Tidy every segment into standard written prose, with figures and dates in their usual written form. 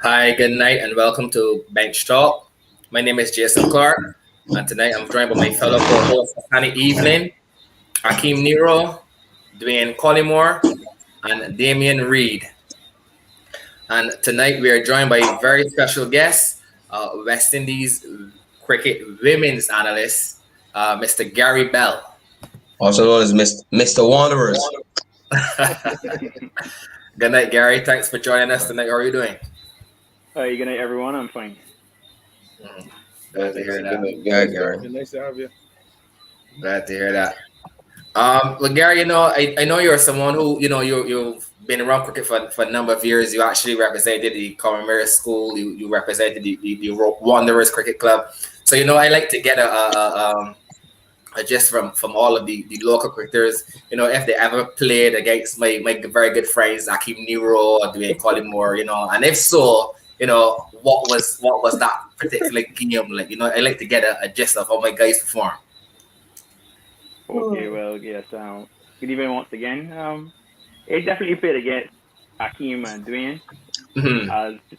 Hi, good night, and welcome to Bench Talk. My name is Jason Clark, and tonight I'm joined by my fellow co-hosts, Honey Evelyn, Akeem Nero, Dwayne Collymore, and Damian Reed. And tonight we are joined by a very special guest, West Indies cricket women's analyst, Mr. Gary Bell. Also known as Mr. Wanderers. Good night, Gary. Thanks for joining us tonight. How are you doing? Good night, everyone. I'm fine. Glad to hear that. Good, Gary. Nice to have you. Glad to hear that. Well, Gary, I know you're someone who, you've been around cricket for a number of years. You actually represented the Commonwealth School. You represented the Wanderers Cricket Club. So, I like to get a gist from all of the local cricketers, if they ever played against my very good friends, Akeem Nero or Dwayne Collymore, and if so, what was that particular game like? I like to get a gist of how my guys perform. Okay, well, yes. Good evening once again. It definitely played against Akeem and Dwayne. Mhm.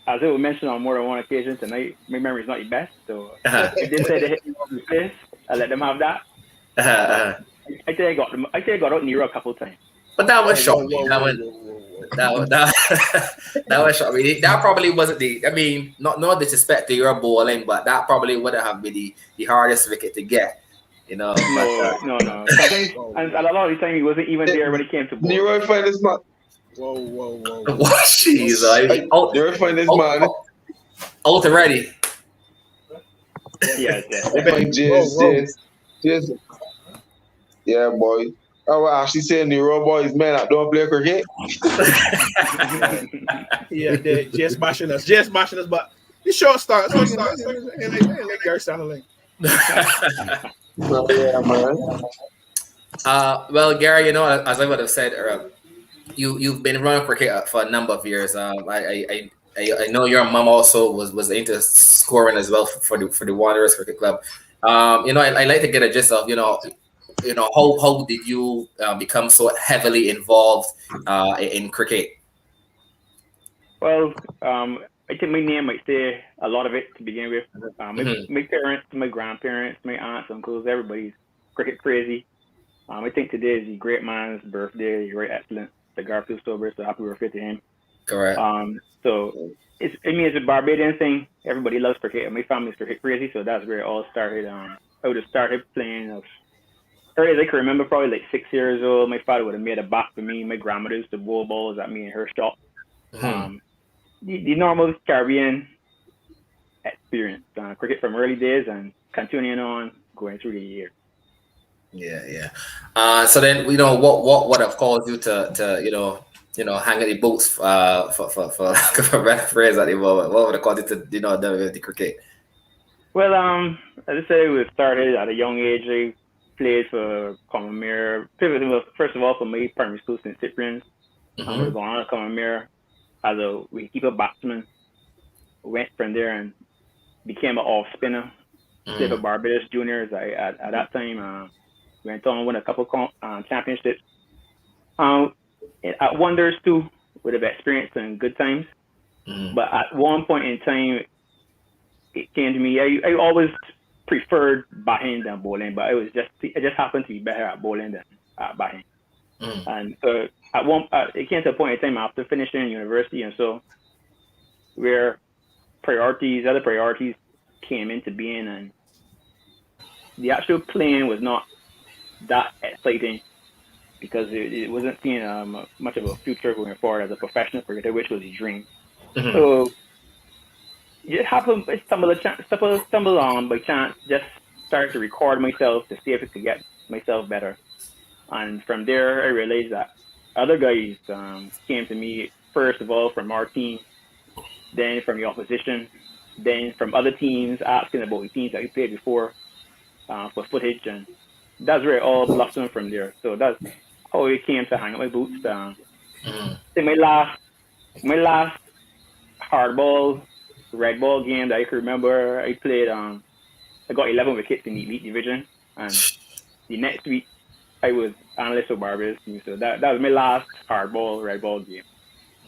As it was mentioned on more than one occasion tonight, my memory is not the best, so if they said they hit me on the face, I let them have that. I think I got them. I think I got out Nero a couple times. But that was shocking. That was shocking. That probably wasn't the. I mean, no disrespect to your bowling, but that probably wouldn't have been the hardest wicket to get. No. Sometimes, and a lot of the time he wasn't even there when it came to bowl. Nero find this man. Whoa. What? Jeez, Nero find this man. out already. Yes. Like Jason. Yeah, boy. I was actually saying Nero boys, man, I don't play cricket. Yeah, they're just bashing us, but the show starts. And like Gary sounded like. Yeah, man. Well, Gary, as I would have said, you've been running cricket for a number of years. I know your mom also was into scoring as well for the Wanderers Cricket Club. I like to get a gist of how did you become so heavily involved in cricket? Well, I think my name might say a lot of it to begin with. My parents, my grandparents, my aunts, uncles, everybody's cricket crazy. I think today is the great man's birthday. He's very excellent. The Garfield sober, so happy birthday to him. Correct. So it's a Barbadian thing. Everybody loves cricket. My family's cricket crazy, so that's where it all started. I would have started playing early as I can remember, probably like 6 years old. My father would have made a bat for me. My grandmother used to bowl balls at me in her shop. The normal Caribbean experience, cricket from early days and continuing on going through the years. Yeah. So then, what would have caused you to hang at the boots for for better phrase at the moment? What would have caused you to delve into cricket? Well, as I said, we started at a young age. I played for Commonwealth. First of all, for my primary school, St. Cyprian's. I was going on to Commonwealth as a wicketkeeper batsman. Went from there and became an off spinner. Played for Barbados Juniors. At that time went on to win a couple championships. At Wonders too, would have experienced some good times. But at one point in time, it came to me. I always preferred batting than bowling, but I just happened to be better at bowling than at batting. And so it came to a point in time after finishing university, and so where other priorities came into being, and the actual playing was not that exciting because it wasn't seeing much of a future going forward as a professional cricketer, which was a dream. So it happened. I stumbled on by chance. Just started to record myself to see if I could get myself better, and from there I realized that other guys came to me first of all from our team, then from the opposition, then from other teams asking about the teams that we played before for footage, and that's where it all blossomed from there. So that's how it came to hang up my boots. I think my last hardball, red ball game that I can remember, I played. I got 11 wickets in the elite division, and the next week I was analyst for Barbados. So that was my last hardball, red ball game.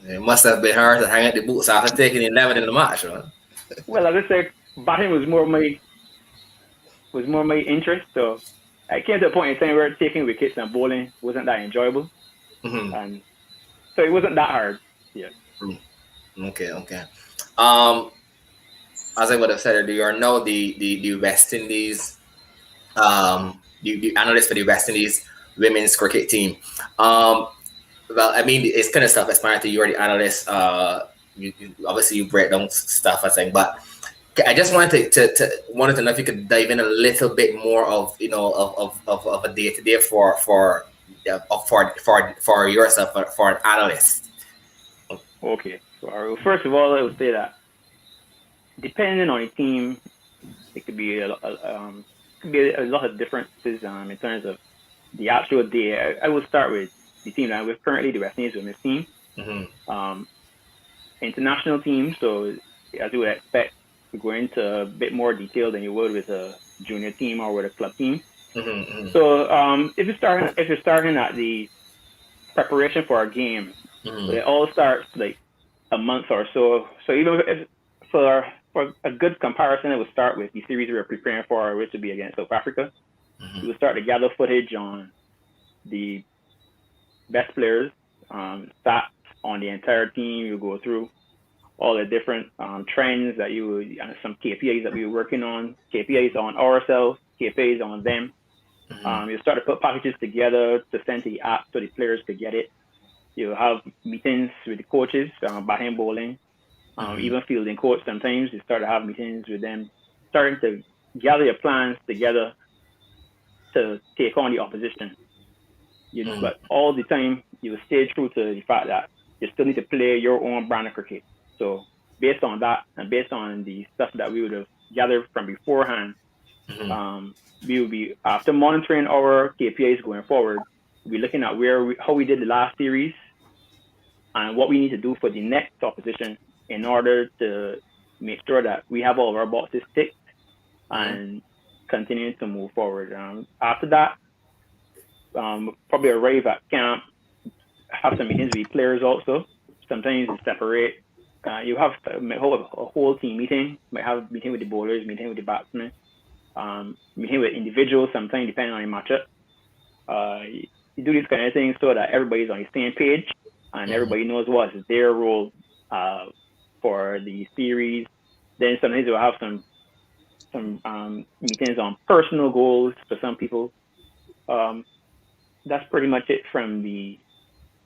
It must have been hard to hang out the boots after taking 11 in the match, right? Well, as I said, batting was more my interest. So I came to a point in time where taking wickets and bowling wasn't that enjoyable, and so it wasn't that hard. Yeah. Okay. As I would have said, you are now the West Indies, the analyst for the West Indies women's cricket team. Well, I mean, it's kind of self-explanatory. You're the analyst. Obviously you break down stuff, I think, but I just wanted to know if you could dive in a little bit more of of a day to day for yourself for an analyst. Okay. So first of all, I would say that depending on the team, it could be a lot of differences in terms of the actual day. I will start with the team that we're currently the West Indies women's team, international team. So as you would expect, we go into a bit more detail than you would with a junior team or with a club team. So if you're starting at the preparation for a game, it all starts like a month or so. So even if for a good comparison, it would start with the series we were preparing for, which would be against South Africa. We would start to gather footage on the best players, stats on the entire team. You go through all the different trends that you would, some KPIs that we were working on, KPIs on ourselves, KPIs on them. You start to put packages together to send to the app so the players could get it. You have meetings with the coaches, batting, bowling, even fielding coach. Sometimes you start to have meetings with them, starting to gather your plans together to take on the opposition. But all the time, you stay true to the fact that you still need to play your own brand of cricket. So based on that, and based on the stuff that we would have gathered from beforehand, we will be, after monitoring our KPIs going forward, we'll be looking at how we did the last series and what we need to do for the next opposition in order to make sure that we have all of our boxes ticked and continue to move forward. After that, probably arrive at camp, have some meetings with players also. Sometimes you separate. You have a whole team meeting. Might have a meeting with the bowlers, meeting with the batsmen, meeting with individuals. Sometimes depending on the matchup. You do these kind of things so that everybody's on the same page and everybody knows what is their role for the series. Then sometimes you'll have some meetings on personal goals for some people. That's pretty much it from the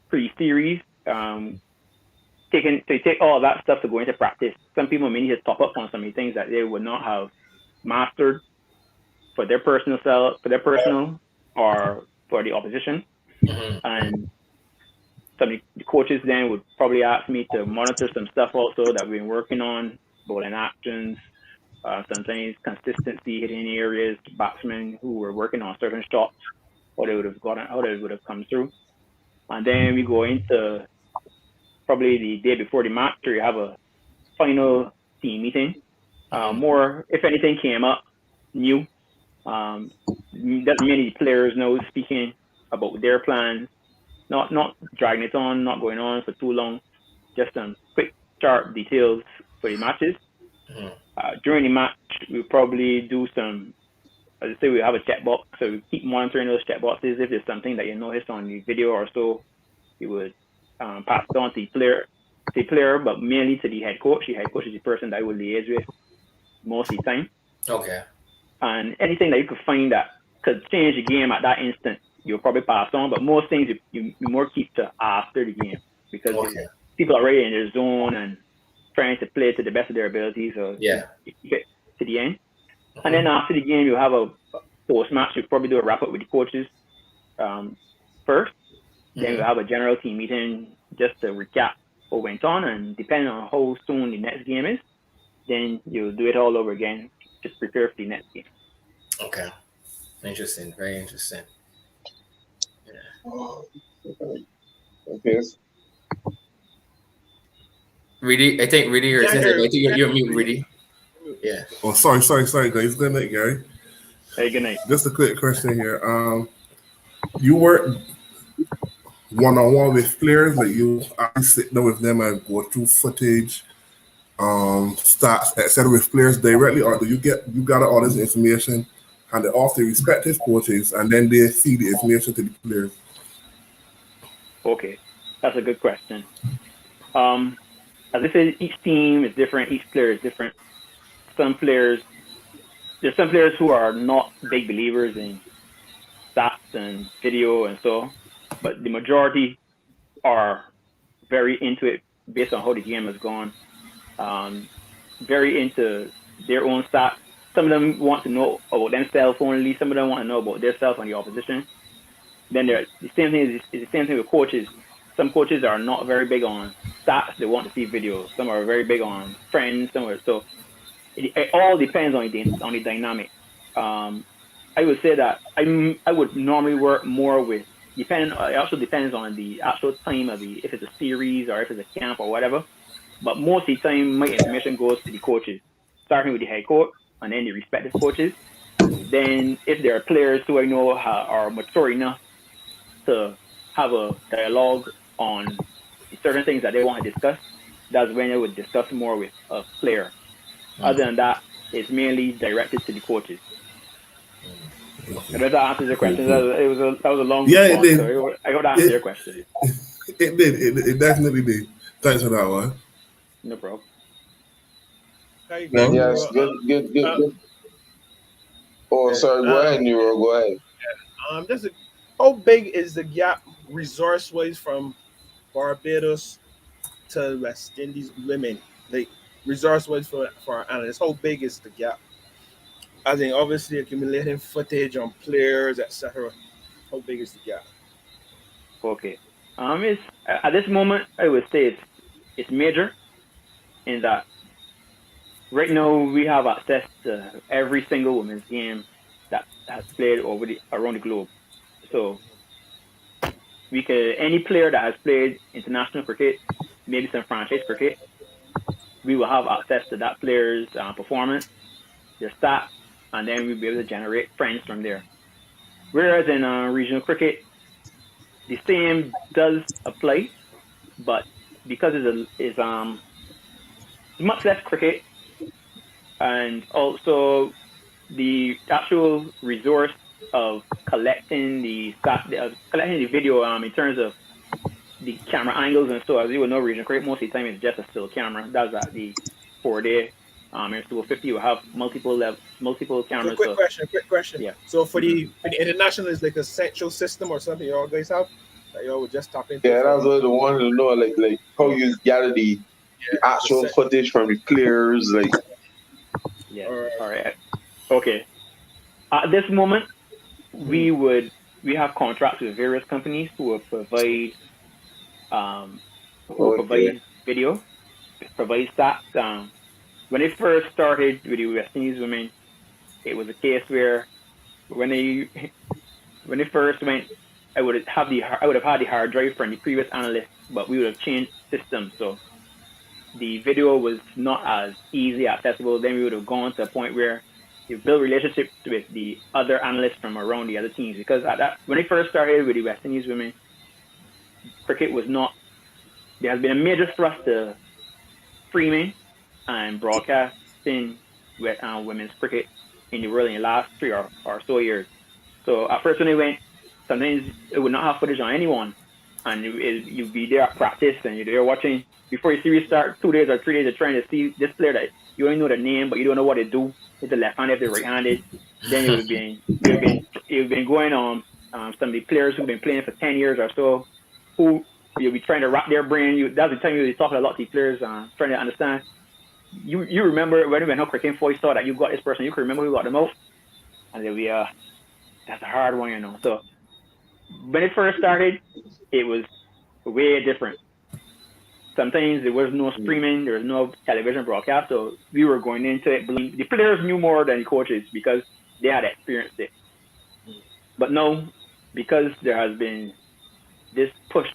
pre-series. Take all of that stuff to go into practice. Some people may need to top up on some of the things that they would not have mastered for their personal or for the opposition. And some of the coaches then would probably ask me to monitor some stuff also that we've been working on, bowling actions, sometimes consistency hitting areas, batsmen who were working on certain shots, how they would have come through. And then we go into probably the day before the match, where you have a final team meeting. More, if anything came up new, that many players know, speaking about their plans, not dragging it on, not going on for too long, just some quick, sharp details for the matches. During the match, we'll probably do some, as I say, we have a checkbox, so we keep monitoring those checkboxes. If there's something that you notice on the video or so, you would pass it on to the player, but mainly to the head coach. The head coach is the person that I will liaise with most of the time. Okay. And anything that you could find that could change the game at that instant, you'll probably pass on. But most things you more keep to after the game, because people are already in their zone and trying to play to the best of their abilities. So you keep it to the end. And then after the game, you have a post-match. You probably do a wrap-up with the coaches first. Then we'll have a general team meeting just to recap what went on. And depending on how soon the next game is, then you'll do it all over again. Just prepare for the next game. Okay. Interesting. Very interesting. Okay. Really, I think really you're mute, really. Yeah. Oh, sorry, guys. Good night, Gary. Hey, good night. Just a quick question here. You work one-on-one with players, like you actually sit down with them and go through footage, stats, etc. with players directly, or do you gather all this information and they off their respective coaches and then they feed the information to the players? Okay, that's a good question. As I said, each team is different, each player is different. Some players, there's some players who are not big believers in stats and video and so, but the majority are very into it based on how the game has gone. Um, very into their own stats. Some of them want to know about themselves only. Some of them want to know about themselves and the opposition. Then the same thing is the same thing with coaches. Some coaches are not very big on stats. They want to see videos. Some are very big on trends. So it all depends on the dynamic. I would say that I would normally work more with depending. It also depends on the actual time of if it's a series or if it's a camp or whatever. But most of the time, my information goes to the coaches, starting with the head coach and then the respective coaches. Then, if there are players who I know are mature enough to have a dialogue on certain things that they want to discuss, that's when I would discuss more with a player. Other than that, it's mainly directed to the coaches. And that answers your question. That was a long response. It So I hope that answers your question. It did. It definitely did. Thanks for that one. No problem. How you go, Yes, good. Oh, sorry. Go ahead, Nero. Go ahead. How big is the gap resource-wise from Barbados to West Indies women? Like resource-wise for our analysts, how big is the gap? As in, obviously accumulating footage on players, etc. How big is the gap? Okay. It's at this moment I would say it's major in that right now we have access to every single women's game that has played around the globe. So any player that has played international cricket, maybe some franchise cricket, we will have access to that player's performance, their stats, and then we'll be able to generate friends from there. Whereas in regional cricket, the same does apply, but because it's much less cricket, and also the actual resource of collecting collecting the video in terms of the camera angles and so as you will know, regional cricket most of the time is just a still camera. That's at the 4-day. In Super 50, you have multiple cameras. So quick question. Yeah. So for the international, is like a central system or something you all guys have that you all would just tap into? Yeah, that's what I wanted to know, like how you gather the actual footage from the players, like. Yeah. All right. Okay. At this moment, we have contracts with various companies who will provide video, provide stats. When I first started with the West Indies women, it was a case where when I first went, I would have had the hard drive from the previous analyst, but we would have changed systems, so the video was not as easily accessible. Then we would have gone to a point where you build relationships with the other analysts from around the other teams. Because when I first started with the West Indies women, cricket was not. There has been a major thrust to streaming and broadcasting with women's cricket in the world in the last 3 or so years. So at first when I went, sometimes it would not have footage on anyone, and you'd be there at practice and you're there watching. Before your series start, 2 days or 3 days, you're trying to see this player that you only know the name, but you don't know what they do. It's the left-handed, if they're right-handed. Then you've been going on some of the players who've been playing for 10 years or so, who you'll be trying to wrap their brain. That's the time you're talking a lot to the players, trying to understand. You remember when no cricket voice saw that you got this person, you can remember who got them out, and they'll be that's a hard one, you know. So when it first started, it was way different. Sometimes there was no streaming, there was no television broadcast, so we were going into it. The players knew more than the coaches because they had experienced it. But now, because there has been this push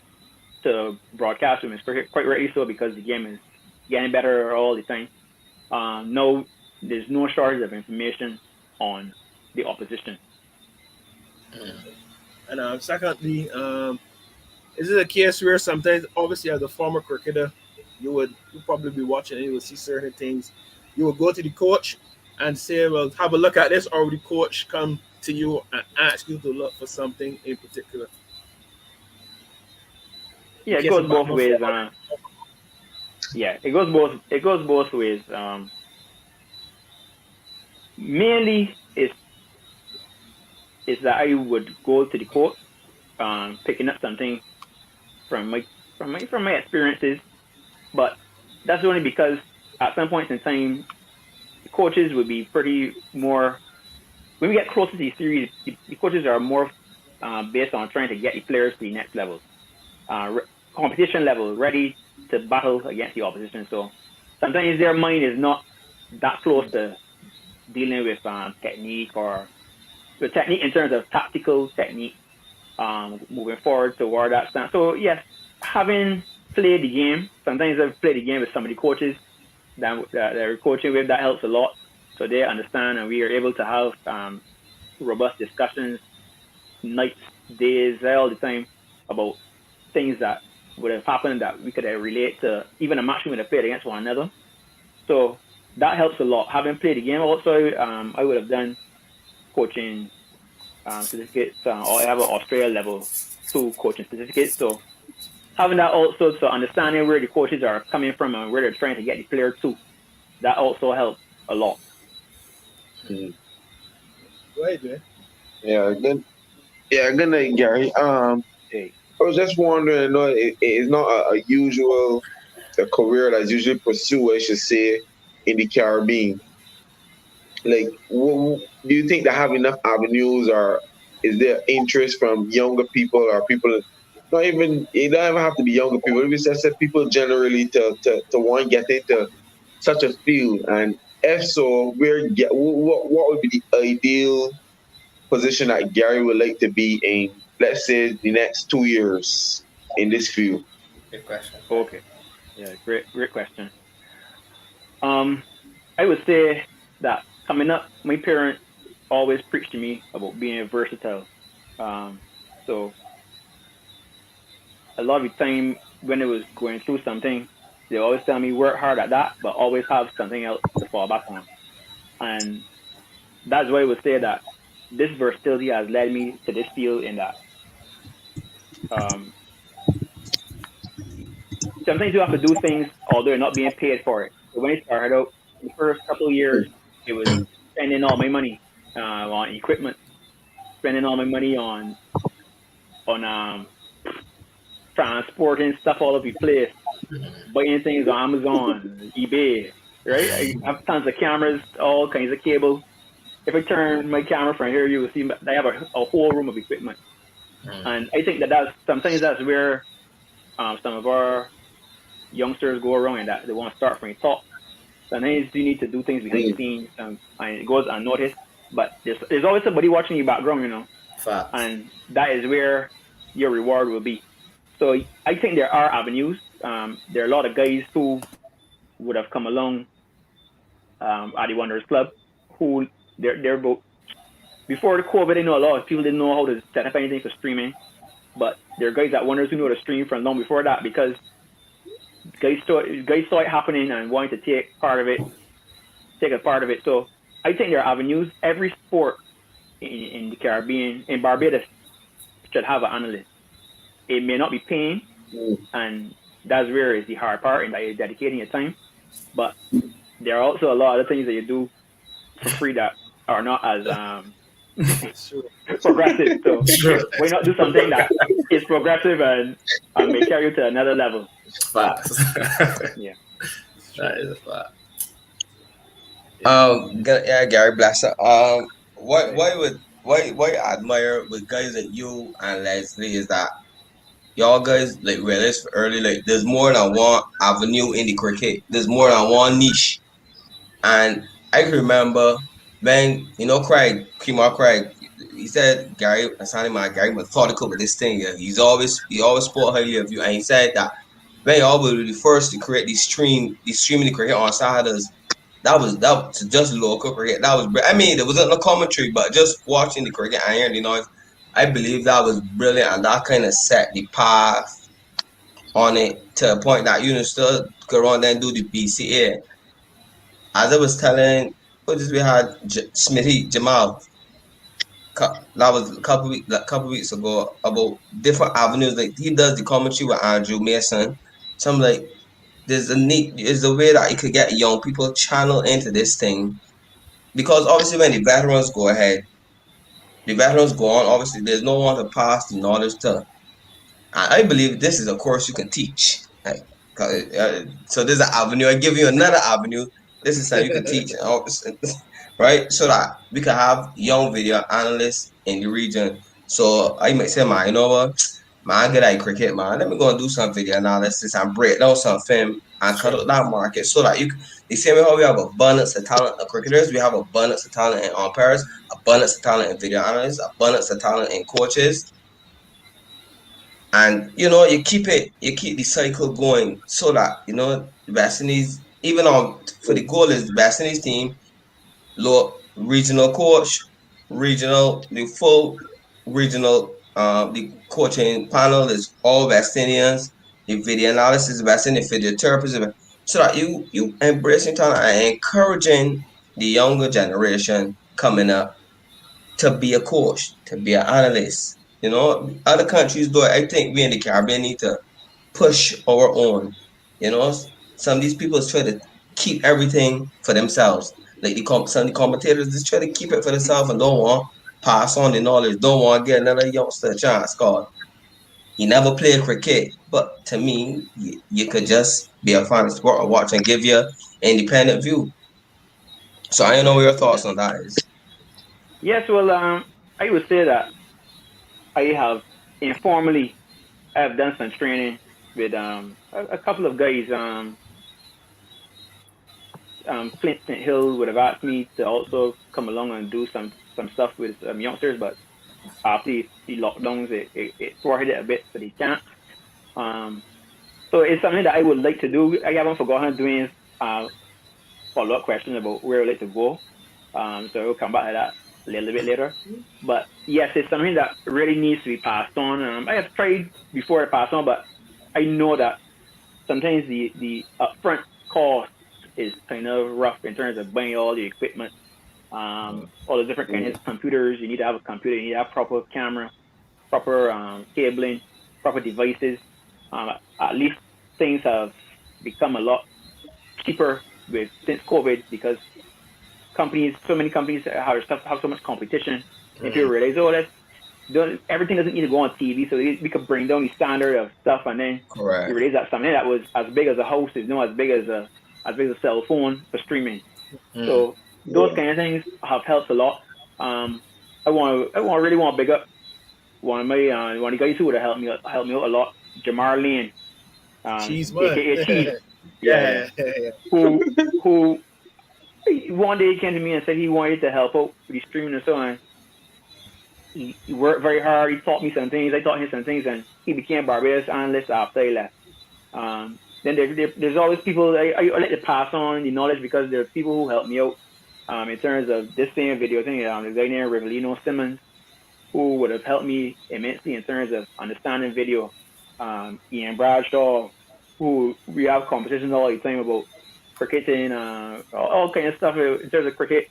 to broadcast women's cricket, quite rightly so, because the game is getting better all the time. No, there's no shortage of information on the opposition. And secondly, Is it a case where sometimes, obviously, as a former cricketer, you probably be watching and you will see certain things. You will go to the coach and say, "Well, have a look at this," or will the coach come to you and ask you to look for something in particular? In Yeah, it case goes about both my ways. former, Yeah, it goes both ways. Mainly is that I would go to the court, picking up something from my experiences, but that's only because at some points in time, the coaches would be pretty more. When we get closer to the series, the coaches are more based on trying to get the players to the next level, uh, competition level, ready to battle against the opposition. So sometimes their mind is not that close to dealing with technique or the technique in terms of tactical technique, moving forward toward that stance. So yes, having played the game, sometimes I've played the game with some of the coaches that they're coaching with. That helps a lot, so they understand, and we are able to have robust discussions, nights, days, all the time about things that would have happened that we could relate to even a match we would have played against one another. So that helps a lot. Having played the game also, I would have done coaching certificates, or I have an Australia level two coaching certificate. So having that also, so understanding where the coaches are coming from and where they're trying to get the player to, that also helps a lot. Mm. go ahead, man. Yeah, good. Yeah, good night, Gary. Hey. I was just wondering, it's not a usual a career that's usually pursued, I should say, in the Caribbean. Like, do you think they have enough avenues, or is there interest from younger people or people? Not even it don't even have to be younger people. Maybe just said people generally to want to get into such a field, and if so, what would be the ideal position that Gary would like to be in? Let's say the next 2 years in this field. Good question. Okay. Yeah, great question. Um, I would say that coming up, my parents always preached to me about being versatile. Um, so a lot of the time when I was going through something, they always tell me work hard at that, but always have something else to fall back on. And that's why I would say that this versatility has led me to this field in that um, sometimes you have to do things although you're not being paid for it. So when I started out, the first couple of years, it was spending all my money on equipment, spending all my money on transporting stuff all over the place, buying things on Amazon, eBay, right? I have tons of cameras, all kinds of cables. If I turn my camera from here, you will see they have a whole room of equipment. And I think that sometimes that's where some of our youngsters go wrong, and that they want to start from the top. Sometimes you need to do things behind the Mm. scenes, and it goes unnoticed. But there's always somebody watching you background, Facts. and that is where your reward will be. So I think there are avenues. There are a lot of guys who would have come along at the Wanderers Club who they're both before the COVID. I know a lot of people didn't know how to set up anything for streaming, but there are guys at Wanderers who know how to stream from long before that because guys saw it happening and wanted to take a part of it. So I think there are avenues. Every sport in the Caribbean, in Barbados, should have an analyst. It may not be paying, Mm. and that's where is the hard part, and that you're dedicating your time. But there are also a lot of things that you do for free that are not as Sure. progressive. So Sure. why not do something that is progressive and may carry you to another level? Facts. Yeah. That is a fact. Yeah, Gary Blesser. What Right. why would why I admire with guys like you and Leslie is that y'all guys like realized early like there's more than one avenue in the cricket. There's more than one niche. And I can remember when Craig, Kumar Craig, he said Gary, I my Gary methodical with this thing. Yeah. He always spoke highly of you, and he said that when y'all were the first to create the streaming the cricket on Saturdays. That was just local cricket. That was I mean there wasn't no commentary, but just watching the cricket and hearing the noise. I believe that was brilliant, and that kind of set the path on it to a point that you know still go on there and do the BCA. As I was telling, what did we had Smithy Jamal that was a couple weeks ago about different avenues. Like he does the commentary with Andrew Mason. So I'm like, there's a way that you could get young people channel into this thing because obviously when the veterans go on. Obviously, there's no one to pass the knowledge to. I believe this is a course you can teach. Like, so there's an avenue. I give you another avenue. This is how you can teach, right? So that we can have young video analysts in the region. So I might say, man, you know what? Man, I good at cricket, man. Let me go and do some video analysis and break down some film and cut Sure. out that market so that the same way how we have abundance of talent of cricketers, we have abundance of talent in umpires, abundance of talent in video analysts, abundance of talent in coaches, and you keep the cycle going so that the West Indies, even on for the goal is the West Indies team, low regional coach, the full regional the coaching panel is all West Indians, the video analysis is West Indian physiotherapists, so that you embracing talent and encouraging the younger generation coming up to be a coach, to be an analyst. Other countries do it. I think we in the Caribbean need to push our own. You know, some of these people try to keep everything for themselves. Like some of the commentators just try to keep it for themselves and don't want pass on the knowledge. Don't want to get another youngster a chance. God, he never played cricket, but to me, you could just be a fan of sport or watch and give you independent view. So I don't know what your thoughts on that is. Yes, well, I would say that I have informally I've done some training with a couple of guys. Flint St. Hill would have asked me to also come along and do some stuff with youngsters, but after the lockdowns, it thwarted it a bit, so they can't. Um, so it's something that I would like to do. I haven't forgotten doing follow-up questions about where I'd like to go. So we'll come back to that a little bit later. But yes, it's something that really needs to be passed on. I have tried before I pass on, but I know that sometimes the upfront cost is kind of rough in terms of buying all the equipment, all the different kinds of computers. You need to have a computer. You need to have proper camera, proper cabling, proper devices. At least things have become a lot cheaper since COVID because so many companies have so much competition. If you realize, everything doesn't need to go on TV, so we could bring down the standard of stuff, and then Correct. you realize that something that was as big as a house is as big as a cell phone for streaming. So those kind of things have helped a lot. Really want to big up one of the guys who would have helped me out a lot, Jamar Lane, Cheese aka Cheese. Yeah. Who one day he came to me and said he wanted to help out with the streaming and so on. He worked very hard. He taught me some things. I taught him some things, and he became Barbados analyst after I left. Then there's always people I like to pass on the knowledge because there are people who help me out in terms of this same video thing. There's a guy named Rivelino Simmons who would have helped me immensely in terms of understanding video. Ian Bradshaw, who we have competitions all the time about cricketing, all kind of stuff in terms of cricket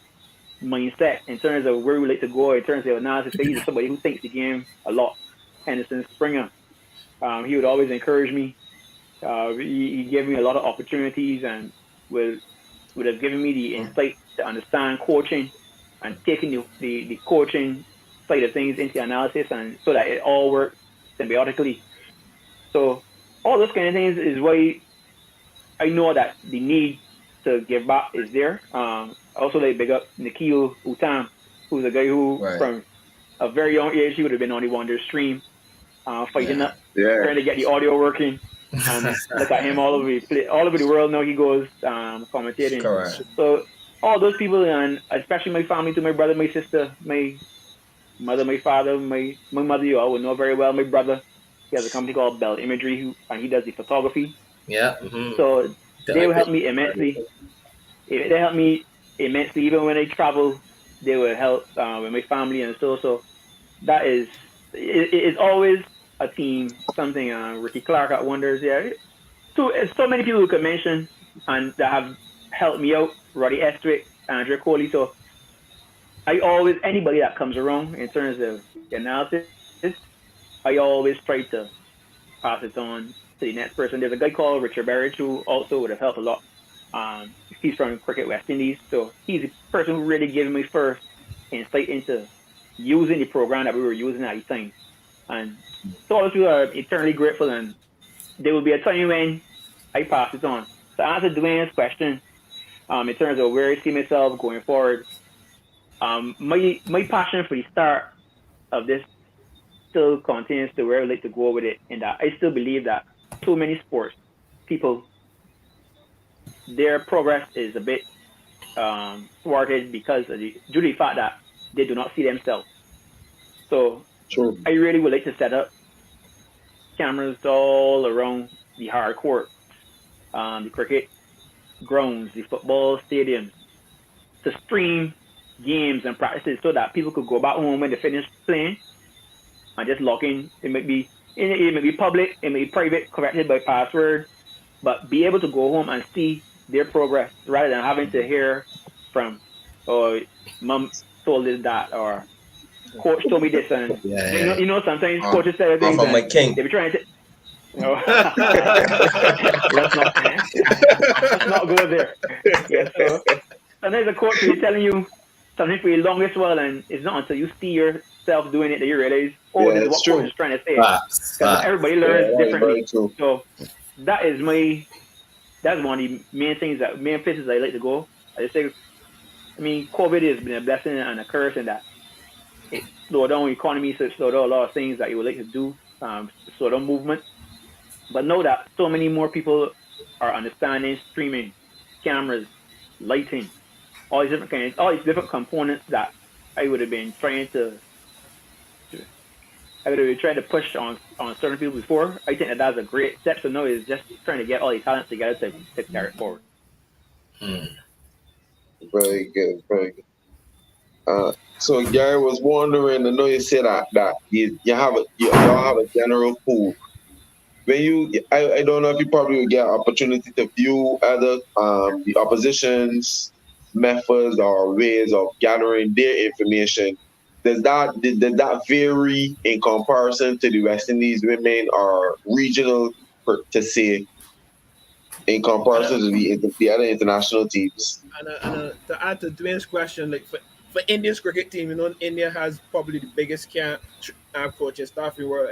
mindset, in terms of where we like to go, in terms of analysis. He's somebody who thinks the game a lot. Henderson Springer, he would always encourage me. He gave me a lot of opportunities and would have given me the insight to understand coaching and taking the coaching side of things into analysis, and so that it all works symbiotically. So all those kind of things is why I know that the need to give back is there. I also like big up Nikhil Utam, who's a guy who from a very young age he would have been on the Wonder stream, fighting up, trying to get the audio working. Look at him all over the world now. He goes commentating. Correct. So all those people, and especially my family, to my brother, my sister, my mother, my father, my mother, you all would know very well. My brother, he has a company called Belle Imagery, and he does the photography. Yeah. So they will help me immensely. They help me immensely. Even when I travel, they will help with my family and so. So that is it's always a team. Something Ricky Clark at Wonders. Yeah, so many people who could mention and that have helped me out. Roddy Estwick, Andrew Coley. So I always anybody that comes around in terms of analysis, I always try to pass it on to the next person. There's a guy called Richard Berridge who also would have helped a lot. He's from Cricket West Indies, so he's the person who really gave me first insight into using the program that we were using at the time. And so all of you are eternally grateful, and there will be a time when I pass it on. To answer Dwayne's question, in terms of where I see myself going forward, my passion for the start of this still continues to where I like to go with it, and that I still believe that so many sports people, their progress is a bit thwarted because of due to the fact that they do not see themselves. So True. I really would like to set up cameras all around the hard court, the cricket grounds, the football stadiums, to stream games and practices so that people could go back home when they finish playing and just log in. It may be public, it may be private, corrected by password, but be able to go home and see their progress rather than having to hear from, oh, mom told us that, or coach told me this, and you know sometimes coaches say things from my and king. they be trying to. No. let's not go there. Yeah, so sometimes a coach will be telling you something for your longest while, and it's not until you see yourself doing it that you realize, oh, this is what coach is trying to say. Because everybody learns differently. So that's one of the main places I like to go. I just say, I mean, COVID has been a blessing and a curse in that it slowed down the economy, so it slowed down a lot of things that you would like to do, slow down movement. But know that so many more people are understanding streaming, cameras, lighting, all these different components that I would have been trying to push on certain people before. I think that's a great step. So now is just trying to get all these talents together to carry it forward. Very good, very good. So Gary was wondering. I know you said that y'all have a general pool. When I don't know if you probably will get an opportunity to view other the opposition's methods or ways of gathering their information. Does that vary in comparison to the West Indies women or regional to say in comparison to the other international teams? And to add to Dwayne's question, like for India's cricket team, you know, India has probably the biggest camp coaching staff in the world.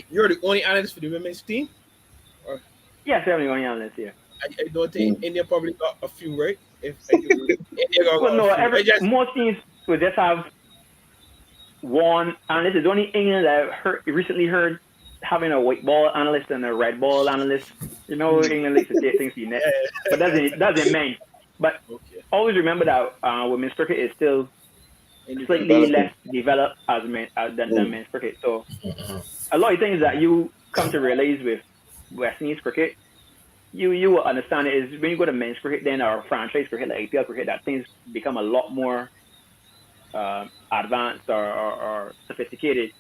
You're the only analyst for the women's team? Or? Yes, I'm the only analyst here. I don't think India probably got a few, right? India got most teams will just have one analyst. It's only England that I've recently heard having a white ball analyst and a red ball analyst. You know, England likes to take things to the net. But that's in men. But always remember that women's cricket is still slightly less developed than men's cricket. So a lot of things that you come to realize with West Indies cricket, you will understand it is when you go to men's cricket then or franchise cricket like IPL cricket, that things become a lot more advanced or sophisticated.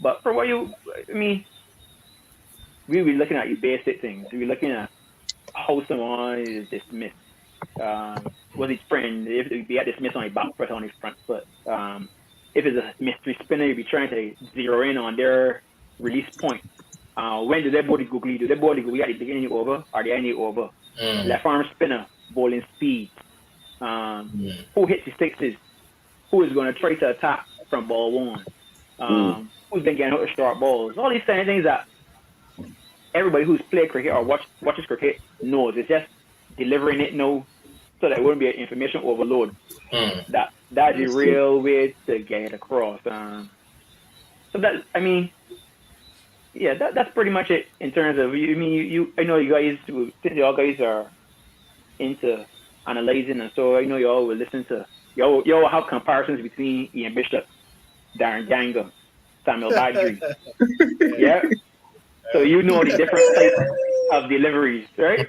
But for what we'll be looking at your basic things. We'll be looking at how someone is dismissed. Was his friend, if he had dismissed on his back foot, on his front foot. If it's a mystery spinner, you'll be trying to zero in on their release point. When do they body googly? Do they body googly at the beginning over? Are they any over? Left arm spinner, bowling speed. Who hits the sixes? Who is going to try to attack from ball one? Who's been getting out of short balls? All these kind of things that everybody who's played cricket or watches cricket knows. It's just delivering it now so that it wouldn't be an information overload. That's the real way to get it across. So that, I mean, yeah, that's pretty much it in terms of I know you guys, since y'all guys are into analyzing, and so I know y'all will listen to y'all have comparisons between Ian Bishop, Darren Ganga, Samuel Badri. Yeah. So you know the different types of deliveries, right?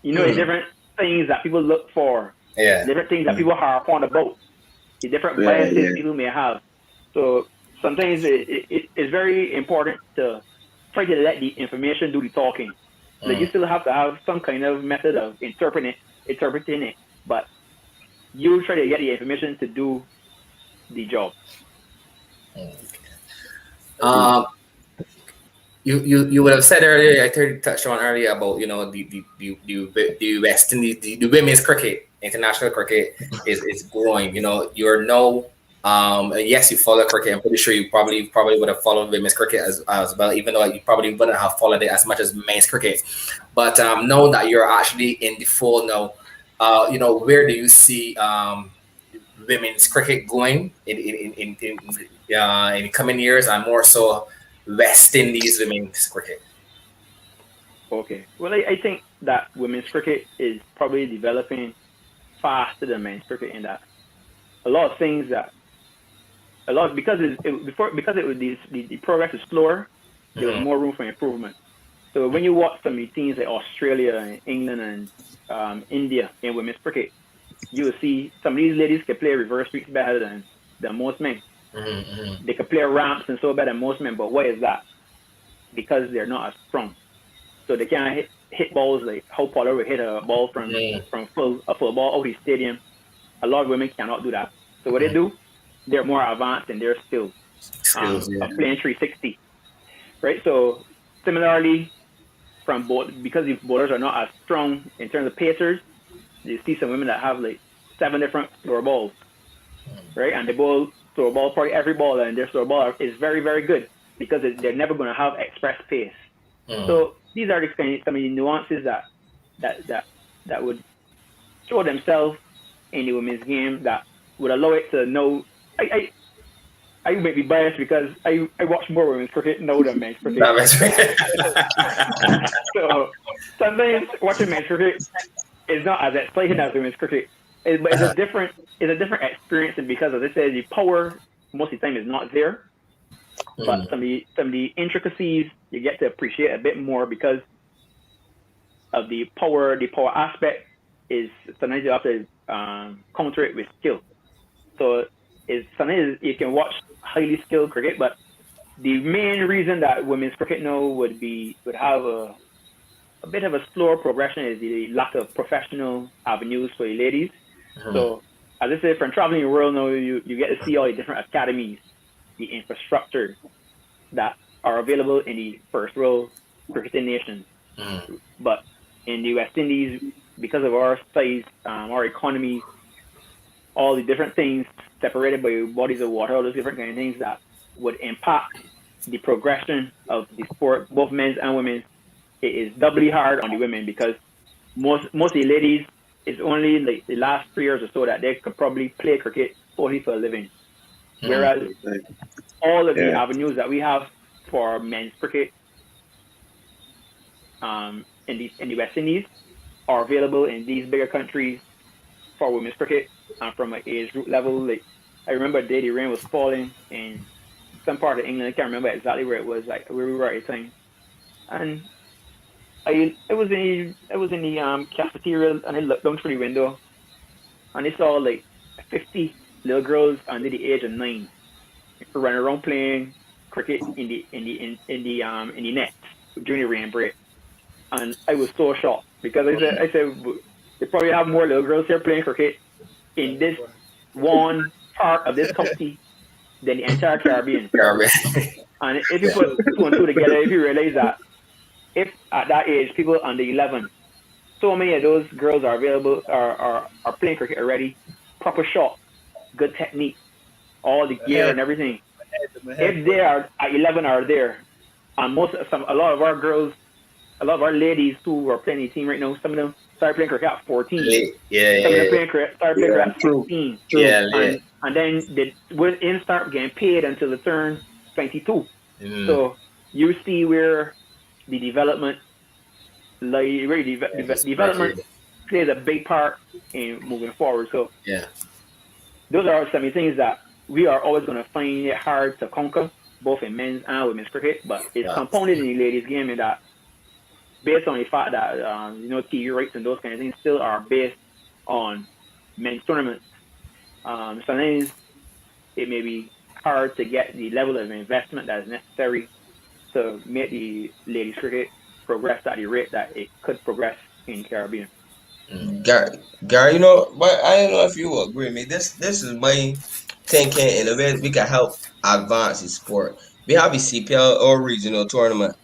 You know the different things that people look for, different things that people harp on about, the different biases people may have. So sometimes it's very important to try to let the information do the talking. Like you still have to have some kind of method of interpreting it, but you try to get the information to do the job. Um, you would have said earlier, I heard you touched on earlier about the West Indies, the women's cricket, international cricket is growing. You know, you're no yes, you follow cricket. I'm pretty sure you probably would have followed women's cricket as well, even though you probably wouldn't have followed it as much as men's cricket. But now that you're actually in the fold now, you know, where do you see women's cricket going in coming years, and more so West Indies women's cricket? Okay. Well, I think that women's cricket is probably developing faster than men's cricket in that a lot of things that a lot because because it was the progress is slower, there was more room for improvement. So when you watch some of the teams like Australia and England and India in women's cricket, you will see some of these ladies can play reverse sweeps better than most men. They can play ramps and so better than most men. But why is that? Because they're not as strong. So they can't hit balls like how Pollard would hit a ball from a full ball out of the stadium. A lot of women cannot do that. So what they do, they're more advanced in their skills of playing 360, right? So similarly, from both because the bowlers are not as strong in terms of pacers, you see some women that have like 7 different slower balls, right? And they bowl slower ball probably every ball, and their slower ball is very very good because they're never going to have express pace. So these are some of the nuances that would show themselves in the women's game that would allow it to know. I may be biased because I watch more women's cricket now than men's cricket. So sometimes watching men's cricket is not as exciting as women's cricket. But it's a different experience, and because as I said, the power most of the time is not there. But some of the intricacies you get to appreciate a bit more because of the power. The power aspect is sometimes you have to counter it with skill. So sometimes you can watch highly skilled cricket, but the main reason that women's cricket now would have a bit of a slower progression is the lack of professional avenues for the ladies. So as I said, from traveling the world now, you get to see all the different academies, the infrastructure that are available in the first world cricketing nations. But in the West Indies, because of our size, our economy, all the different things separated by bodies of water, all those different kind of things that would impact the progression of the sport, both men's and women's, it is doubly hard on the women because most of the ladies, it's only like the last 3 years or so that they could probably play cricket only for a living. Whereas all of the avenues that we have for men's cricket in the West Indies are available in these bigger countries for women's cricket, and from an age group level. Like I remember the day the rain was falling in some part of England. I can't remember exactly where it was, like where we were at the time. And I was in the cafeteria, and I looked down through the window, and I saw like 50 little girls under the age of 9 running around playing cricket in the net during the rain break. And I was so shocked because I said they probably have more little girls here playing cricket in this one part of this country than the entire Caribbean. And if you put 2 and 2 together, if you realize that if at that age people under 11, so many of those girls are available are playing cricket already, proper shot, good technique, all the gear and everything. If they are at 11 are there, and a lot of our girls, a lot of our ladies who are playing the team right now, some of them started playing cricket at 14. Some of them started playing cricket at 16. And then they wouldn't start getting paid until they turn 22. So you see where the development, development plays a big part in moving forward. So those are some of the things that we are always going to find it hard to conquer, both in men's and women's cricket. But it's compounded in the ladies' game in that, based on the fact that TV rights and those kind of things still are based on men's tournaments. Sometimes it may be hard to get the level of investment that is necessary to make the ladies cricket progress at the rate that it could progress in the Caribbean. Gary, but I don't know if you will agree with me. This is my thinking in a way we can help advance the sport. We have a CPL or regional tournament,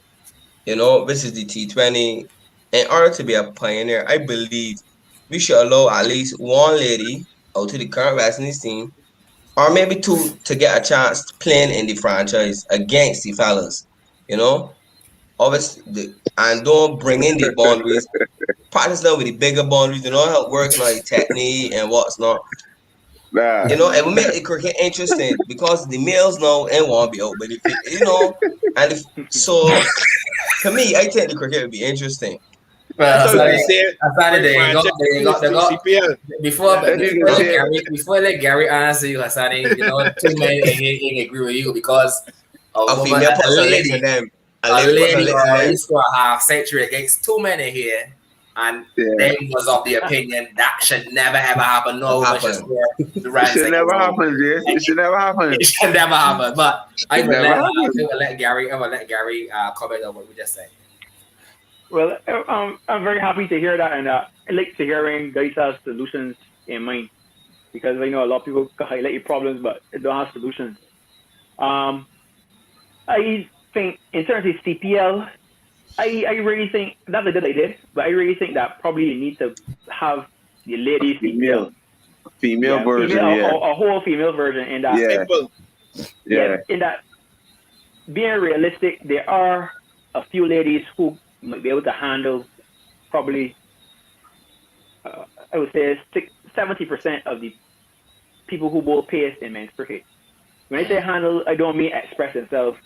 which is the T20. In order to be a pioneer, I believe we should allow at least one lady out to the current West Indies team, or maybe two, to get a chance playing in the franchise against the fellas. You know, obviously, and don't bring in the boundaries. Practice now with the bigger boundaries, how it works now, the technique and what's not. Nah. It will make the cricket interesting because the males now ain't want to be out, but if and if so, to me, I think the cricket would be interesting. I Well, thought you said I started bring franchise they got CPL. before That nigga said, before let Gary answer you, I started, too many ain't agree with you because a A woman, female puts a her legs in lady, them. A a lady puts her lady legs in already them. scored a half century against too many here, and yeah, they was of the opinion that should never ever happen. No woman should Happen. score the it runs should against never them. happen, Jess. It should never happen. It should never happen. But I It would never let happen. Gary comment on what we just said. Well, I'm very happy to hear that, and I like to hearing guys have solutions in mind because I know a lot of people can highlight your problems, but they don't have solutions. Um, I think in terms of CPL, I really think that's a good idea, but I really think that probably you need to have the ladies CPL. Female Yeah, version, female, yeah. a whole female version in that. Yeah. Simple. Yeah, in that being realistic, there are a few ladies who might be able to handle probably, I would say, 70% of the people who bowl pace in men's cricket. When I say handle, I don't mean express themselves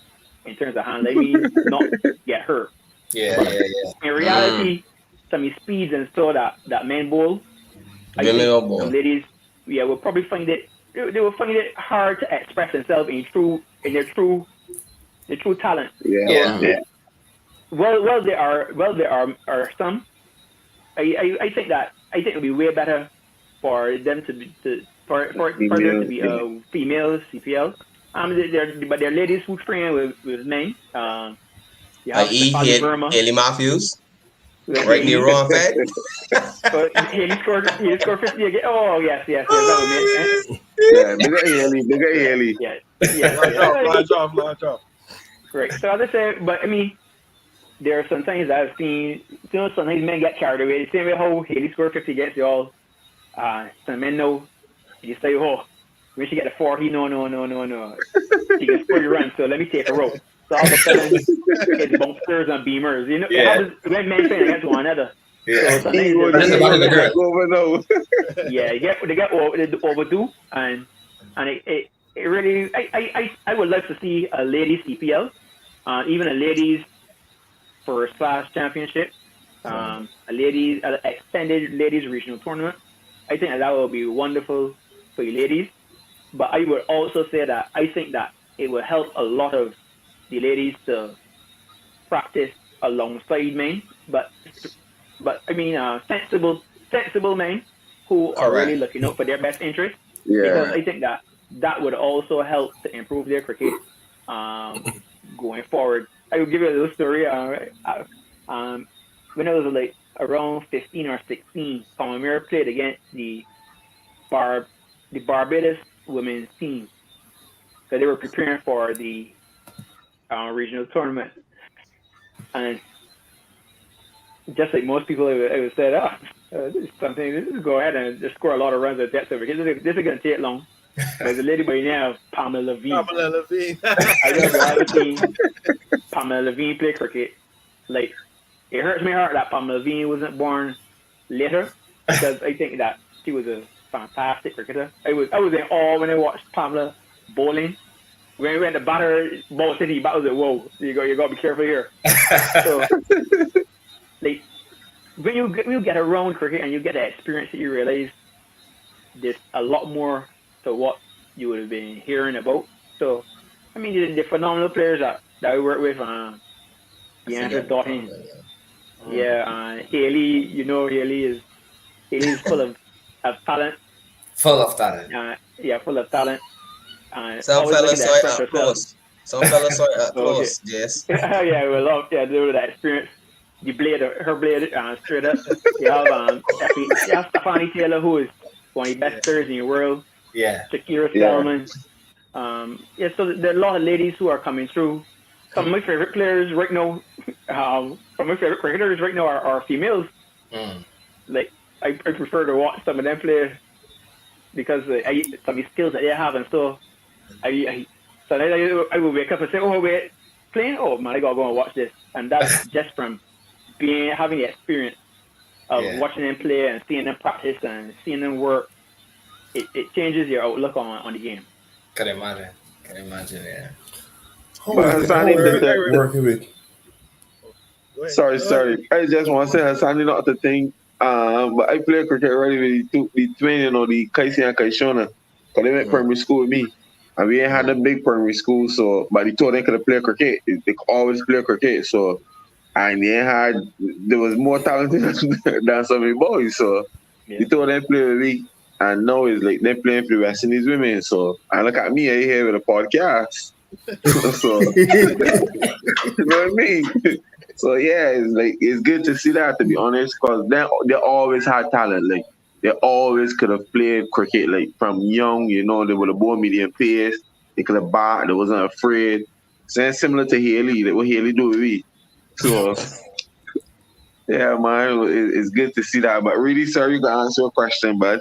in terms of handle. I mean not get hurt. Yeah, But yeah, yeah. in reality, some speeds and so that men bowl, I Women think or some boy. ladies, will probably find it. They will find it hard to express themselves in their true talent. Yeah. So Yeah. there are some. I think it'll be way better for them for there to Female. be Yeah. a female CPL. But they're ladies who train with men. You have Stephanie Verma Haley Matthews, with right near Haley. Ron Fed. Haley scored 50 again. Oh yes, that would make sense. Yeah. Bigger Haley. Yes. Launch off. Great. So as I said, but I mean, there are some things that I've seen. Sometimes men get carried away. The same way how Haley scored 50 against y'all. Some men know. You say, oh, when she get to 40, no. She gets 40 runs, so let me take a rope. So all of a sudden, it's bumpers and beamers. It happens when men playing against one another. Yeah. So sometimes That's about the girl. they get overdue, and it really. I would like to see a ladies CPL, even a ladies first class championship, an extended ladies regional tournament. I think that will be wonderful for you ladies. But I would also say that I think that it will help a lot of the ladies to practice alongside men, but I mean sensible men who are really looking out for their best interest. Because I think that would also help to improve their cricket going forward. I will give you a little story. When I was like around 15 or 16, Palmer played against the Barbados women's team because they were preparing for the regional tournament. And just like most people, I would say, this is something. This is go ahead and just score a lot of runs at that over. This is going to take long. There's a lady by now, Pamela Levine. I don't know if you ever seen Pamela Levine play cricket. Like, it hurts my heart that Pamela Levine wasn't born later because I think that she was a fantastic cricketer. I was in awe when I watched Pamela bowling. When we went to batter Ball City, I was like, whoa, you got to be careful here. So, like, when you get around cricket and you get that experience, you realize there's a lot more to what you would have been hearing about. So, I mean, the phenomenal players that I work with, Deandra Dottin, Haley, Haley is full of talent. Full of talent. Full of talent. Some always looking fellas to saw it express up yourself. close. Some fellas saw it up Okay. close. Yes. Yeah, we love do that experience. You blade her blade straight up. You have you have Stephanie Taylor, who is one of the best players in the world. Yeah. Shakira Yeah. Spellman. Yeah, so there are a lot of ladies who are coming through. Some of my favorite players right now, some of my favorite cricketers right now are females. Like I prefer to watch some of them play because some of the skills that they have, and so so I will wake up and say, oh wait, playing, oh man, I gotta go and watch this, and that's just from having the experience of watching them play and seeing them practice and seeing them work. It changes your outlook on the game. Can imagine, yeah. But Hassani, working with. Sorry. I just want to say Hassani not the thing. But I play cricket already with the twin, the Kaisi and Kaishona. Because they went primary school with me. And we ain't had a big primary school, so but they told they could play cricket. They always play cricket. So and there was more talented than some of the boys. So they told them play with me. And now it's like they're playing for the West Indies women. So and look at me, I here with a podcast. So you know what I mean? So yeah, it's good to see that, to be honest, because they always had talent. Like they always could have played cricket like from young. They would have ball medium pace. They could have bat. They wasn't afraid. So it's similar to Haley, like what Haley do with me. So yeah, man, it's good to see that. But really, sorry, you can answer your question, bud.